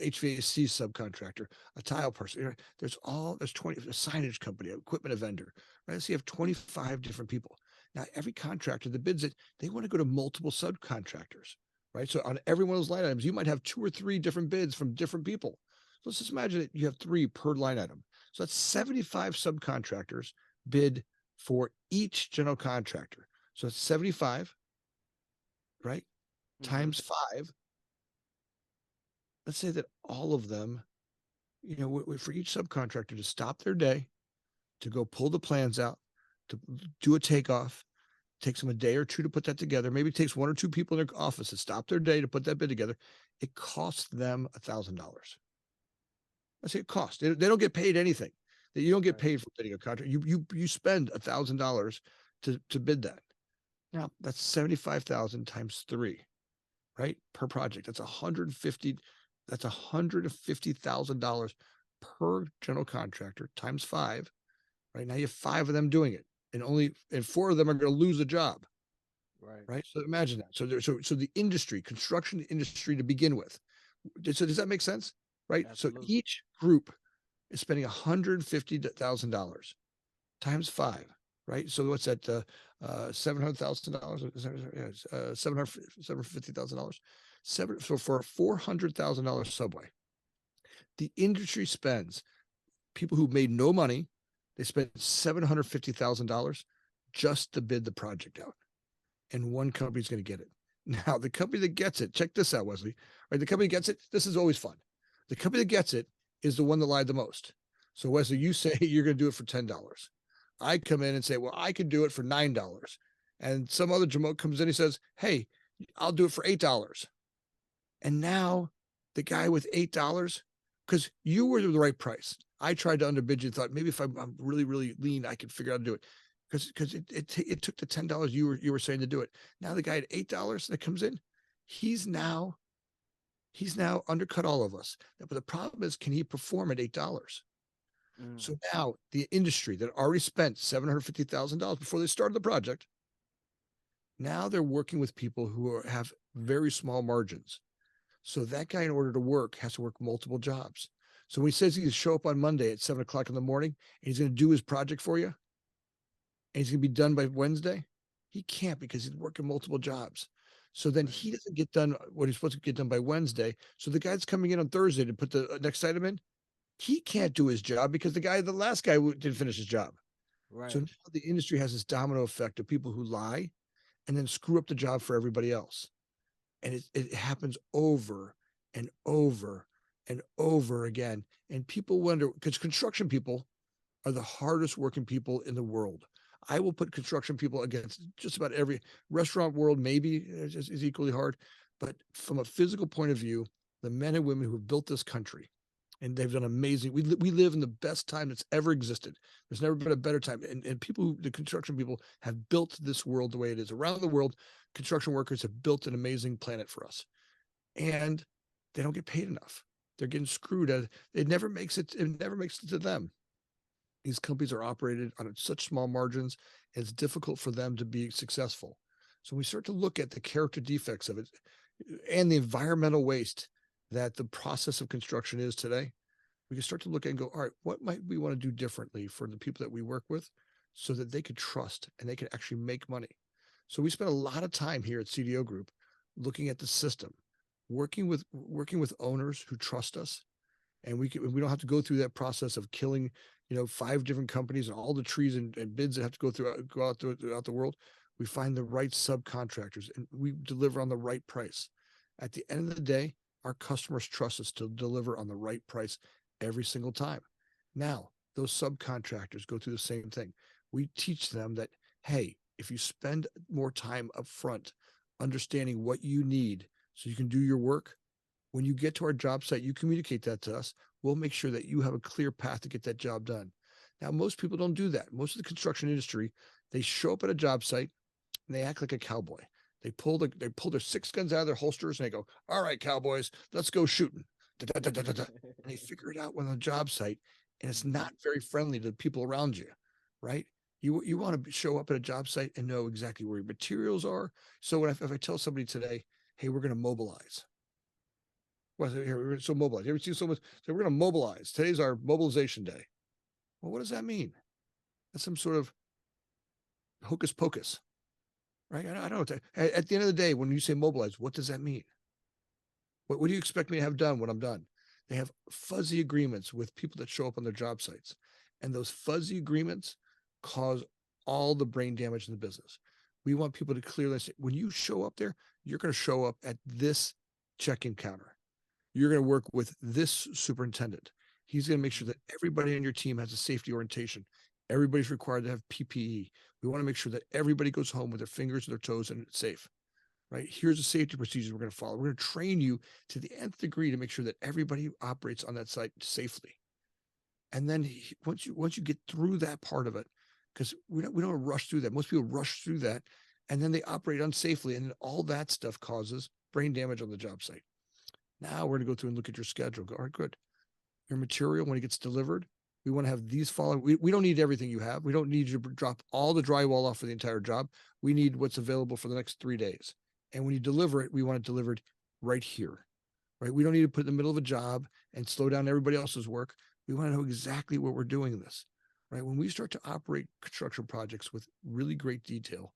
HVAC subcontractor, a tile person. There's 20, a signage company, an equipment vendor, right? So you have 25 different people. Now, every contractor that bids it, they want to go to multiple subcontractors, right? So on every one of those line items, you might have 2 or 3 different bids from different people. So let's just imagine that you have 3 per line item. So that's 75 subcontractors bid for each general contractor. So it's 75, right? Mhm. Times 5. Let's say that all of them, for each subcontractor to stop their day, to go pull the plans out, to do a takeoff, takes them a day or 2 to put that together. Maybe it takes 1 or 2 people in their office to stop their day to put that bid together. It costs them $1,000. Let's say it costs. They don't get paid anything. You don't get Right. paid for bidding a contract. You spend $1,000 to bid that. Now that's 75,000 times 3, right? Per project. That's 150. That's $150,000 per general contractor times 5. Right now you have 5 of them doing it, and 4 of them are going to lose a job. Right. Right. So imagine that. So the industry, construction industry to begin with. So does that make sense? Right. So Absolutely. each group is spending $150,000 times 5, right? So what's that? $700,000? $750,000. So for a $400,000 Subway, the industry spends, people who made no money, they spent $750,000 just to bid the project out, and one company's going to get it. Now, the company that gets it, check this out, Wesley. Right, the company gets it. This is always fun. The company that gets it is the one that lied the most. So, Wesley, you say you're going to do it for $10. I come in and say, well, I can do it for $9. And some other jamoke comes in and says, hey, I'll do it for $8. And now the guy with $8, because you were the right price. I tried to underbid you and thought maybe if I'm really, really lean, I could figure out how to do it. Because it took the $10 you were saying to do it. Now the guy at $8 that comes in, he's now undercut all of us. But the problem is, can he perform at $8? Mm. So now the industry that already spent $750,000 before they started the project, now they're working with people who have very small margins. So that guy, in order to work, has to work multiple jobs. So when he says he's going to show up on Monday at 7 o'clock in the morning and he's going to do his project for you, and he's going to be done by Wednesday, he can't because he's working multiple jobs. So then Right. he doesn't get done what he's supposed to get done by Wednesday. So the guy that's coming in on Thursday to put the next item in, he can't do his job because the last guy didn't finish his job. So Right. now the industry has this domino effect of people who lie and then screw up the job for everybody else. And it happens over and over and over again. And people wonder, because construction people are the hardest working people in the world. I will put construction people against just about every restaurant world, maybe is equally hard. But from a physical point of view, the men and women who have built this country, and they've done amazing. We live in the best time that's ever existed. There's never been a better time. And the construction people have built this world the way it is. Around the world, construction workers have built an amazing planet for us. And they don't get paid enough. They're getting screwed. It never makes it. It never makes it to them. These companies are operated on such small margins, it's difficult for them to be successful. So we start to look at the character defects of it and the environmental waste that the process of construction is today. We can start to look at and go, all right, what might we want to do differently for the people that we work with so that they could trust and they can actually make money? So we spend a lot of time here at CDO Group looking at the system, working with owners who trust us, and we don't have to go through that process of killing 5 different companies and all the trees and bids that have to go out throughout the world. We find the right subcontractors and we deliver on the right price. At the end of the day, our customers trust us to deliver on the right price every single time. Now those subcontractors go through the same thing. We teach them that, hey, if you spend more time up front understanding what you need so you can do your work, When you get to our job site, you communicate that to us. We'll make sure that you have a clear path to get that job done. Now, most people don't do that. Most of the construction industry, they show up at a job site and they act like a cowboy. They pull their 6 guns out of their holsters and they go, "All right, cowboys, let's go shooting." Da, da, da, da, da. And they figure it out when on the job site, and it's not very friendly to the people around you, right? You want to show up at a job site and know exactly where your materials are. So if I tell somebody today, "Hey, we're going to mobilize," well, here, so mobilize. You ever see someone say, "We're going to mobilize. Today's our mobilization day." Well, what does that mean? That's some sort of hocus pocus, right? I don't know. At the end of the day, when you say mobilize, what does that mean? What do you expect me to have done when I'm done? They have fuzzy agreements with people that show up on their job sites. And those fuzzy agreements cause all the brain damage in the business. We want people to clearly say, when you show up there, you're going to show up at this check-in counter. You're going to work with this superintendent. He's going to make sure that everybody on your team has a safety orientation. Everybody's required to have PPE. We want to make sure that everybody goes home with their fingers and their toes and it's safe. Right? Here's the safety procedures we're going to follow. We're going to train you to the nth degree to make sure that everybody operates on that site safely. And then once you get through that part of it, because we don't rush through that. Most people rush through that, and then they operate unsafely, and all that stuff causes brain damage on the job site. Now we're going to go through and look at your schedule. Go, all right, good. Your material, when it gets delivered, we want to have these following. We don't need everything you have. We don't need you to drop all the drywall off for the entire job. We need what's available for the next 3 days. And when you deliver it, we want it delivered right here, right? We don't need to put it in the middle of a job and slow down everybody else's work. We want to know exactly what we're doing in this, right? When we start to operate construction projects with really great detail,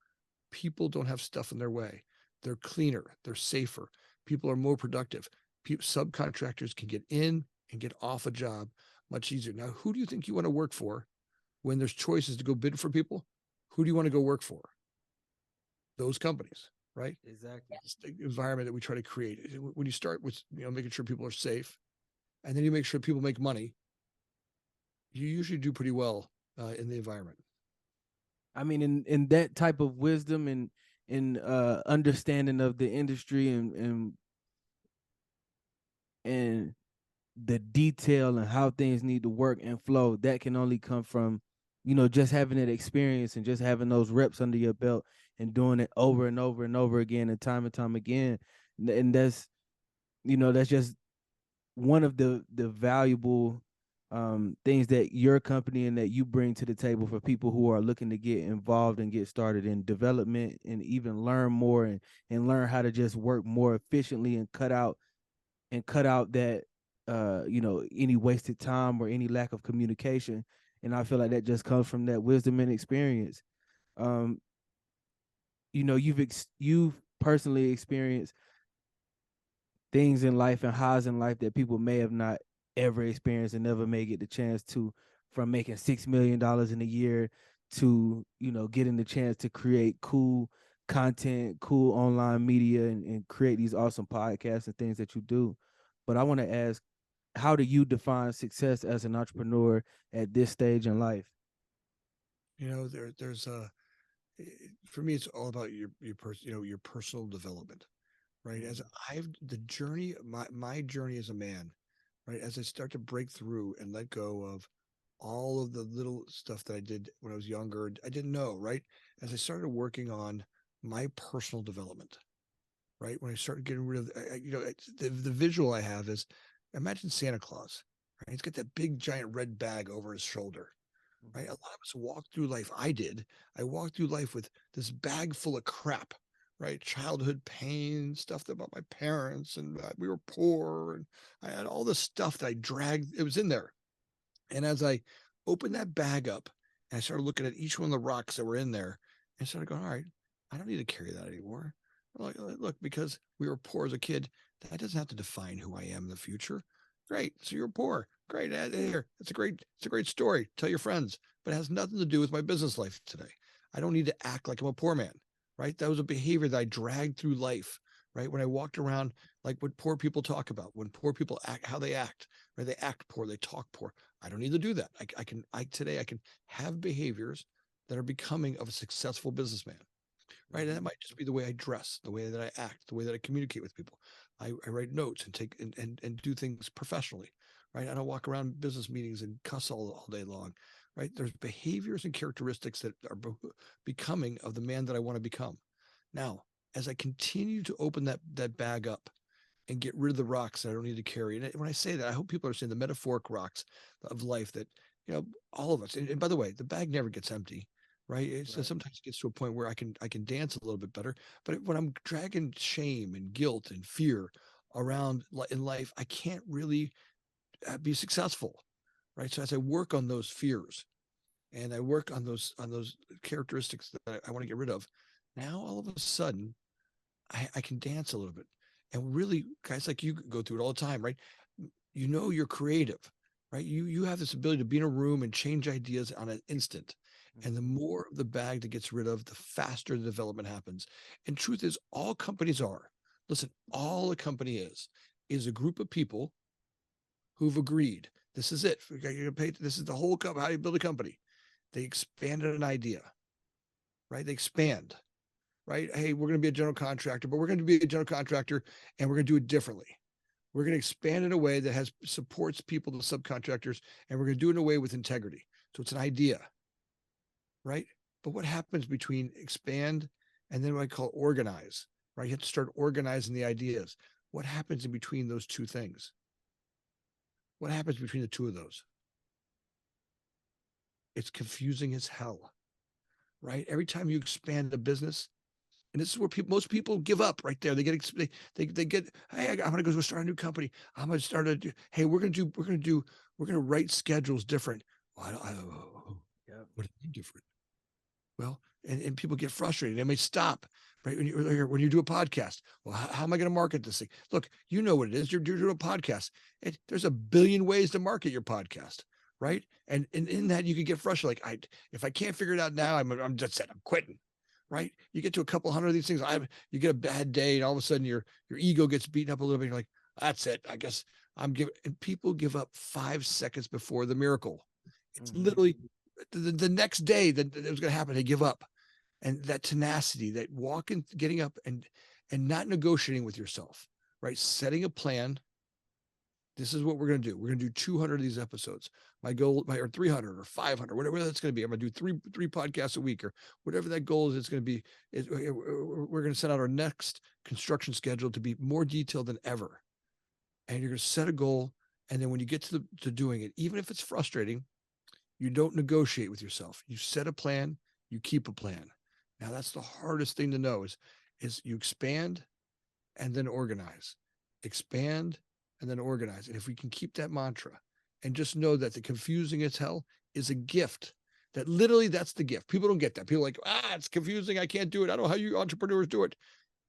people don't have stuff in their way. They're cleaner, they're safer. People are more productive. Subcontractors can get in and get off a job much easier. Now, who do you think you want to work for when there's choices to go bid for people? Who do you want to go work for? Those companies, right? Exactly. That's the environment that we try to create. When you start with making sure people are safe, and then you make sure people make money, you usually do pretty well in the environment. I mean, in that type of wisdom and in understanding of the industry and the detail and how things need to work and flow, that can only come from, just having that experience and just having those reps under your belt and doing it over and over and over again and time again. And that's just one of the valuable things that your company and that you bring to the table for people who are looking to get involved and get started in development and even learn more and learn how to just work more efficiently and cut out that any wasted time or any lack of communication. And I feel like that just comes from that wisdom and experience. um you've personally experienced things in life and highs in life that people may have not ever experienced and never may get the chance to, from making $6 million in a year to getting the chance to create cool content, cool online media, and create these awesome podcasts and things that you do. But I want to ask, how do you define success as an entrepreneur at this stage in life? There's for me, it's all about your personal development, right? As I've the journey, my journey as a man, right? As I start to break through and let go of all of the little stuff that I did when I was younger, I didn't know, right? As I started working on my personal development, right? When I started getting rid of, the visual I have is, imagine Santa Claus, right? He's got that big giant red bag over his shoulder, right? A lot of us walk through life. I walked through life with this bag full of crap, right? Childhood pain, stuff about my parents, and we were poor, and I had all this stuff that I dragged. It was in there. And as I opened that bag up and I started looking at each one of the rocks that were in there, and started going, all right, I don't need to carry that anymore. Look, because we were poor as a kid, that doesn't have to define who I am in the future. Great. So you're poor. Great. Here. It's a great story. Tell your friends, but it has nothing to do with my business life today. I don't need to act like I'm a poor man, right? That was a behavior that I dragged through life, right? When I walked around, like what poor people talk about, when poor people act, how they act, right? They act poor, they talk poor. I don't need to do that. Today I can have behaviors that are becoming of a successful businessman, right? And that might just be the way I dress, the way that I act, the way that I communicate with people. I write notes and take and do things professionally, right? I don't walk around business meetings and cuss all day long, right? There's behaviors and characteristics that are becoming of the man that I want to become. Now, as I continue to open that bag up and get rid of the rocks that I don't need to carry. And when I say that, I hope people understand the metaphoric rocks of life that, all of us, and by the way, the bag never gets empty, right? Right. Sometimes it gets to a point where I can dance a little bit better. But when I'm dragging shame and guilt and fear around in life, I can't really be successful, right? So as I work on those fears and I work on those characteristics that I want to get rid of, now all of a sudden I can dance a little bit. And really, guys like you go through it all the time, right? You're creative, right? You have this ability to be in a room and change ideas on an instant. And the Mm-hmm. more of the bag that gets rid of, the faster the development happens. And truth is, all companies are. Listen, all a company is a group of people who've agreed. This is it. This is the whole company. How do you build a company? They expanded an idea, right? They expand, right? Hey, we're going to be a general contractor, but we're going to be a general contractor and we're going to do it differently. We're going to expand in a way that has supports people, the subcontractors, and we're going to do it in a way with integrity. So it's an idea, right? But what happens between expand and then what I call organize, right? You have to start organizing the ideas. What happens in between those two things? What happens between the two of those? It's confusing as hell, right? Every time you expand a business, and this is where most people give up right there. They get, hey, I'm going to go start a new company. I'm going to start hey, we're going to write schedules different. Well, Yep. what do you mean different? Well, and people get frustrated. They may stop, right? When you do a podcast, well, how am I going to market this thing? Look, you know what it is. You're doing a podcast. There's a billion ways to market your podcast, right? And in that you could get frustrated. Like, if I can't figure it out now, I'm just said I'm quitting, right? You get to a couple hundred of these things. You get a bad day, and all of a sudden your ego gets beaten up a little bit. You're like, that's it. I guess I'm giving. And people give up 5 seconds before the miracle. It's Mm-hmm. literally the next day that it was going to happen. They give up, and that tenacity, that walking, getting up, and not negotiating with yourself, right? Setting a plan. This is what we're going to do. We're going to do 200 of these episodes. My goal, or 300 or 500, whatever that's going to be. I'm going to do three podcasts a week, or whatever that goal is. It's going to be. We're going to set out our next construction schedule to be more detailed than ever. And you're going to set a goal, and then when you get to doing it, even if it's frustrating, you don't negotiate with yourself. You set a plan. You keep a plan. Now that's the hardest thing to know is you expand and then organize, expand and then organize. And if we can keep that mantra and just know that the confusing as hell is a gift, that literally that's the gift. People don't get that. People are like, it's confusing. I can't do it. I don't know how you entrepreneurs do it.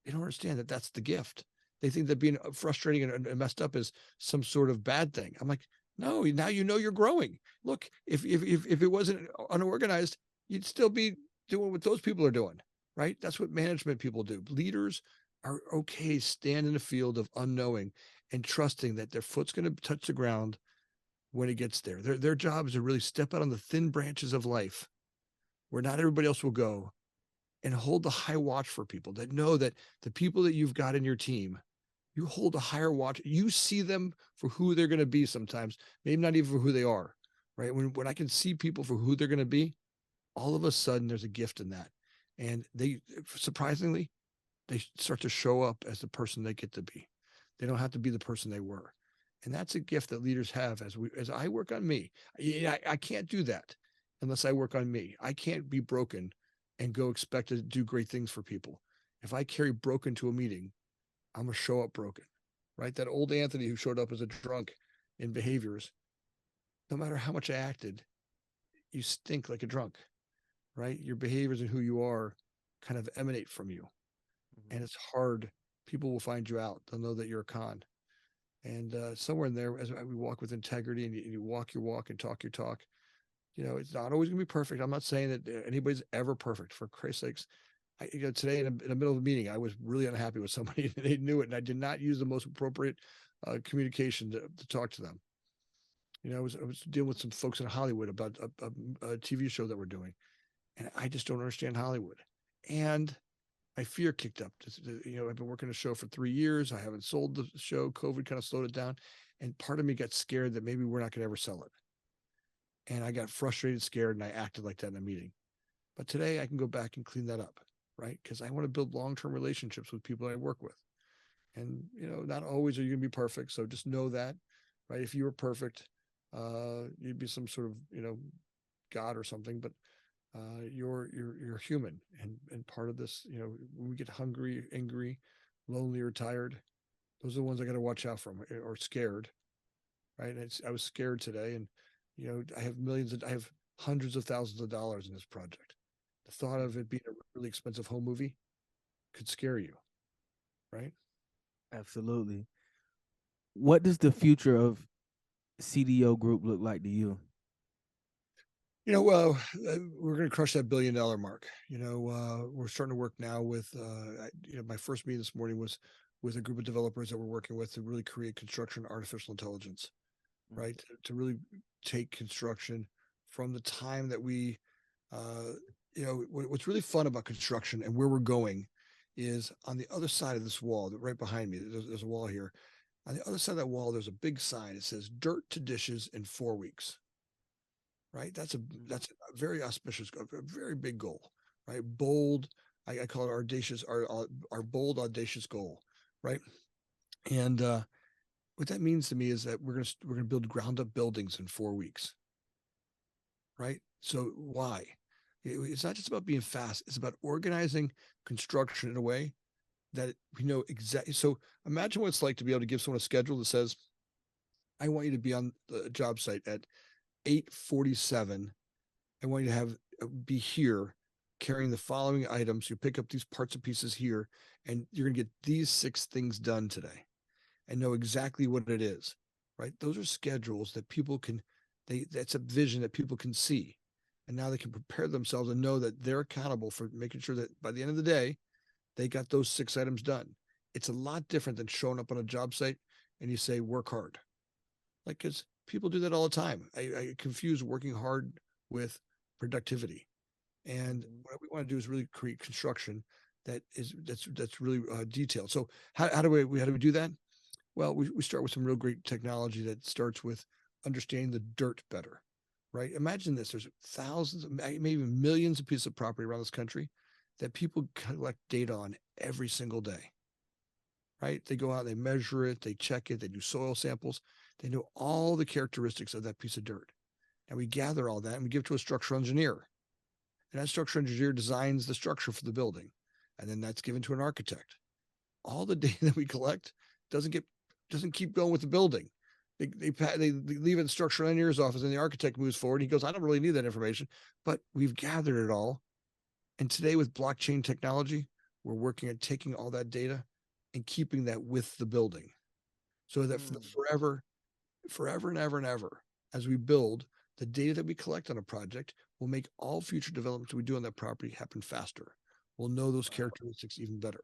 They don't understand that that's the gift. They think that being frustrating and messed up is some sort of bad thing. I'm like, no, now you know you're growing. Look, if it wasn't unorganized, you'd still be doing what those people are doing, right? That's what management people do. Leaders are okay stand in the field of unknowing and trusting that their foot's going to touch the ground when it gets there. Their job is to really step out on the thin branches of life where not everybody else will go, and hold the high watch for people, that know that the people that you've got in your team, you hold a higher watch. You see them for who they're going to be sometimes, maybe not even for who they are, right? When I can see people for who they're going to be, all of a sudden there's a gift in that. And they, surprisingly, they start to show up as the person they get to be. They don't have to be the person they were. And that's a gift that leaders have as I work on me. I can't do that unless I work on me. I can't be broken and go expect to do great things for people. If I carry broken to a meeting, I'm going to show up broken, right? That old Anthony who showed up as a drunk in behaviors, no matter how much I acted, you stink like a drunk, right? Your behaviors and who you are kind of emanate from you. Mm-hmm. And it's hard. People will find you out. They'll know that you're a con. And somewhere in there, as we walk with integrity and you walk your walk and talk your talk, it's not always going to be perfect. I'm not saying that anybody's ever perfect. For Christ's sakes, today in the middle of a meeting, I was really unhappy with somebody. And they knew it, and I did not use the most appropriate communication to talk to them. I was dealing with some folks in Hollywood about a TV show that we're doing, and I just don't understand Hollywood. And my fear kicked up. I've been working the show for 3 years. I haven't sold the show. COVID kind of slowed it down. And part of me got scared that maybe we're not going to ever sell it. And I got frustrated, scared, and I acted like that in a meeting. But today I can go back and clean that up, right? Because I want to build long-term relationships with people I work with. And, not always are you going to be perfect. So just know that, right? If you were perfect, you'd be some sort of, God or something, but you're human. And part of this, when we get hungry, angry, lonely, or tired, those are the ones I got to watch out from, or scared, right? I was scared today, and I have hundreds of thousands of dollars in this project. The thought of it being a really expensive home movie could scare you, right? Absolutely. What does the future of CDO Group look like to you? Well, we're going to crush that $1 billion mark. We're starting to work now with, my first meeting this morning was with a group of developers that we're working with to really create construction artificial intelligence, right? To really take construction from the time that we, what's really fun about construction and where we're going is on the other side of this wall, right behind me, there's a wall here. On the other side of that wall, there's a big sign. It says dirt to dishes in 4 weeks. Right. That's a very auspicious, a very big goal, right? Bold. I call it audacious, our bold, audacious goal, right? And what that means to me is that we're gonna build ground up buildings in 4 weeks, right? So why? It's not just about being fast. It's about organizing construction in a way that we know exactly. So imagine what it's like to be able to give someone a schedule that says, "I want you to be on the job site at 8:47. I want you to be here carrying the following items. You pick up these parts and pieces here, and you're going to get these 6 things done today and know exactly what it is, right? Those are schedules that people that's a vision that people can see. And now they can prepare themselves and know that they're accountable for making sure that by the end of the day, they got those 6 items done. It's a lot different than showing up on a job site and you say, work hard. Like, because people do that all the time. I confuse working hard with productivity. And what we want to do is really create construction that's really detailed. So how do we do that? Well, we start with some real great technology that starts with understanding the dirt better, right? Imagine this: there's thousands, maybe millions of pieces of property around this country that people collect data on every single day, right? They go out, they measure it, they check it, they do soil samples, they know all the characteristics of that piece of dirt, and we gather all that and we give it to a structural engineer. And that structural engineer designs the structure for the building. And then that's given to an architect. All the data that we collect doesn't keep going with the building. They leave it in the structural engineer's office, and the architect moves forward. He goes, I don't really need that information, but we've gathered it all. And today with blockchain technology, we're working at taking all that data and keeping that with the building so that for the forever and ever and ever, as we build, the data that we collect on a project will make all future developments we do on that property happen faster. We'll know those characteristics even better.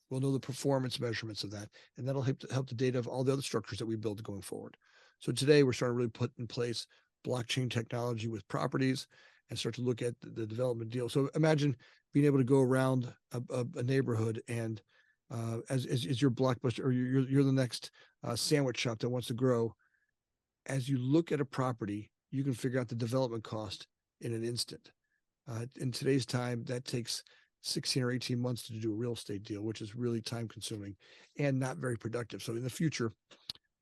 We'll know the performance measurements of that, and that'll help the data of all the other structures that we build going forward. So today we're starting to really put in place blockchain technology with properties and start to look at the development deal. So imagine being able to go around a neighborhood and as your blockbuster or you're the next sandwich shop that wants to grow. As you look at a property, you can figure out the development cost in an instant. In today's time, that takes 16 or 18 months to do a real estate deal, which is really time consuming and not very productive. So in the future,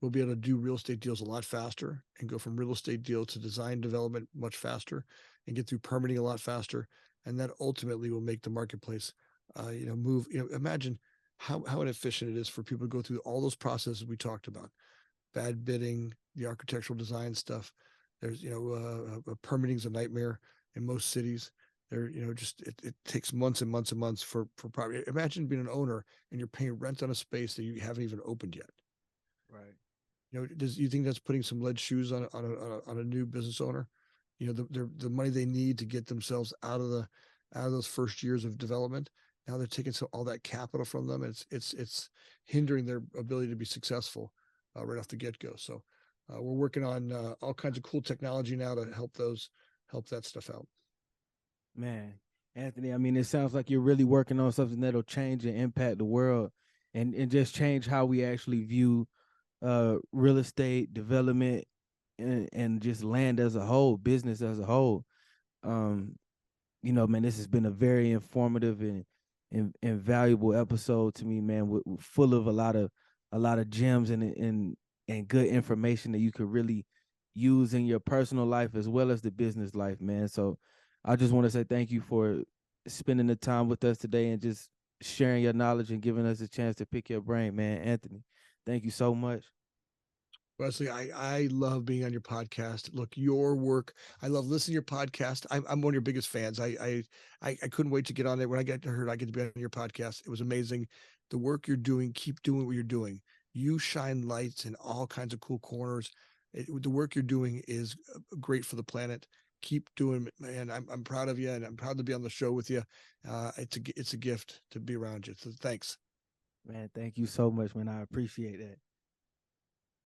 we'll be able to do real estate deals a lot faster and go from real estate deal to design development much faster and get through permitting a lot faster. And that ultimately will make the marketplace, move. Imagine how inefficient it is for people to go through all those processes we talked about: bad bidding, the architectural design stuff. There's, permitting's a nightmare in most cities. It takes months and months and months for property. Imagine being an owner and you're paying rent on a space that you haven't even opened yet. Right. Does you think that's putting some lead shoes on a new business owner? The money they need to get themselves out of those first years of development. Now they're taking all that capital from them. It's hindering their ability to be successful right off the get go. So we're working on all kinds of cool technology now to help that stuff out. Man. Anthony, I mean, it sounds like you're really working on something that'll change and impact the world, and just change how we actually view real estate development and just land as a whole, business as a whole. Um, man, this has been a very informative and valuable episode to me, man. Full of a lot of gems and good information that you could really use in your personal life as well as the business life, man. So I just want to say thank you for spending the time with us today and just sharing your knowledge and giving us a chance to pick your brain, man. Anthony, thank you so much. Wesley, I love being on your podcast. Look, your work, I love listening to your podcast. I'm one of your biggest fans. I couldn't wait to get on it. When I get heard I get to be on your podcast. It was amazing. The work you're doing, keep doing what you're doing. You shine lights in all kinds of cool corners. The work you're doing is great for the planet. Keep doing it, man. I'm proud of you, and I'm proud to be on the show with you. It's a gift to be around you. So thanks. Man, thank you so much, man. I appreciate that.